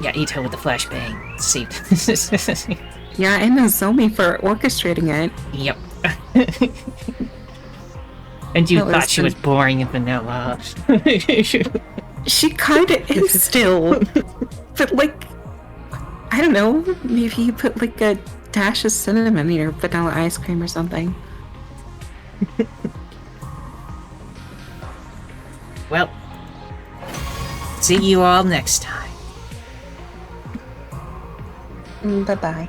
Yeah, Ato with the flashbang saved. Yeah, and Nozomi for orchestrating it. Yep. And you thought she was boring and vanilla. She kinda is still. But like, I don't know, maybe you put like a dash of cinnamon in your vanilla ice cream or something. Well, see you all next time. Bye-bye.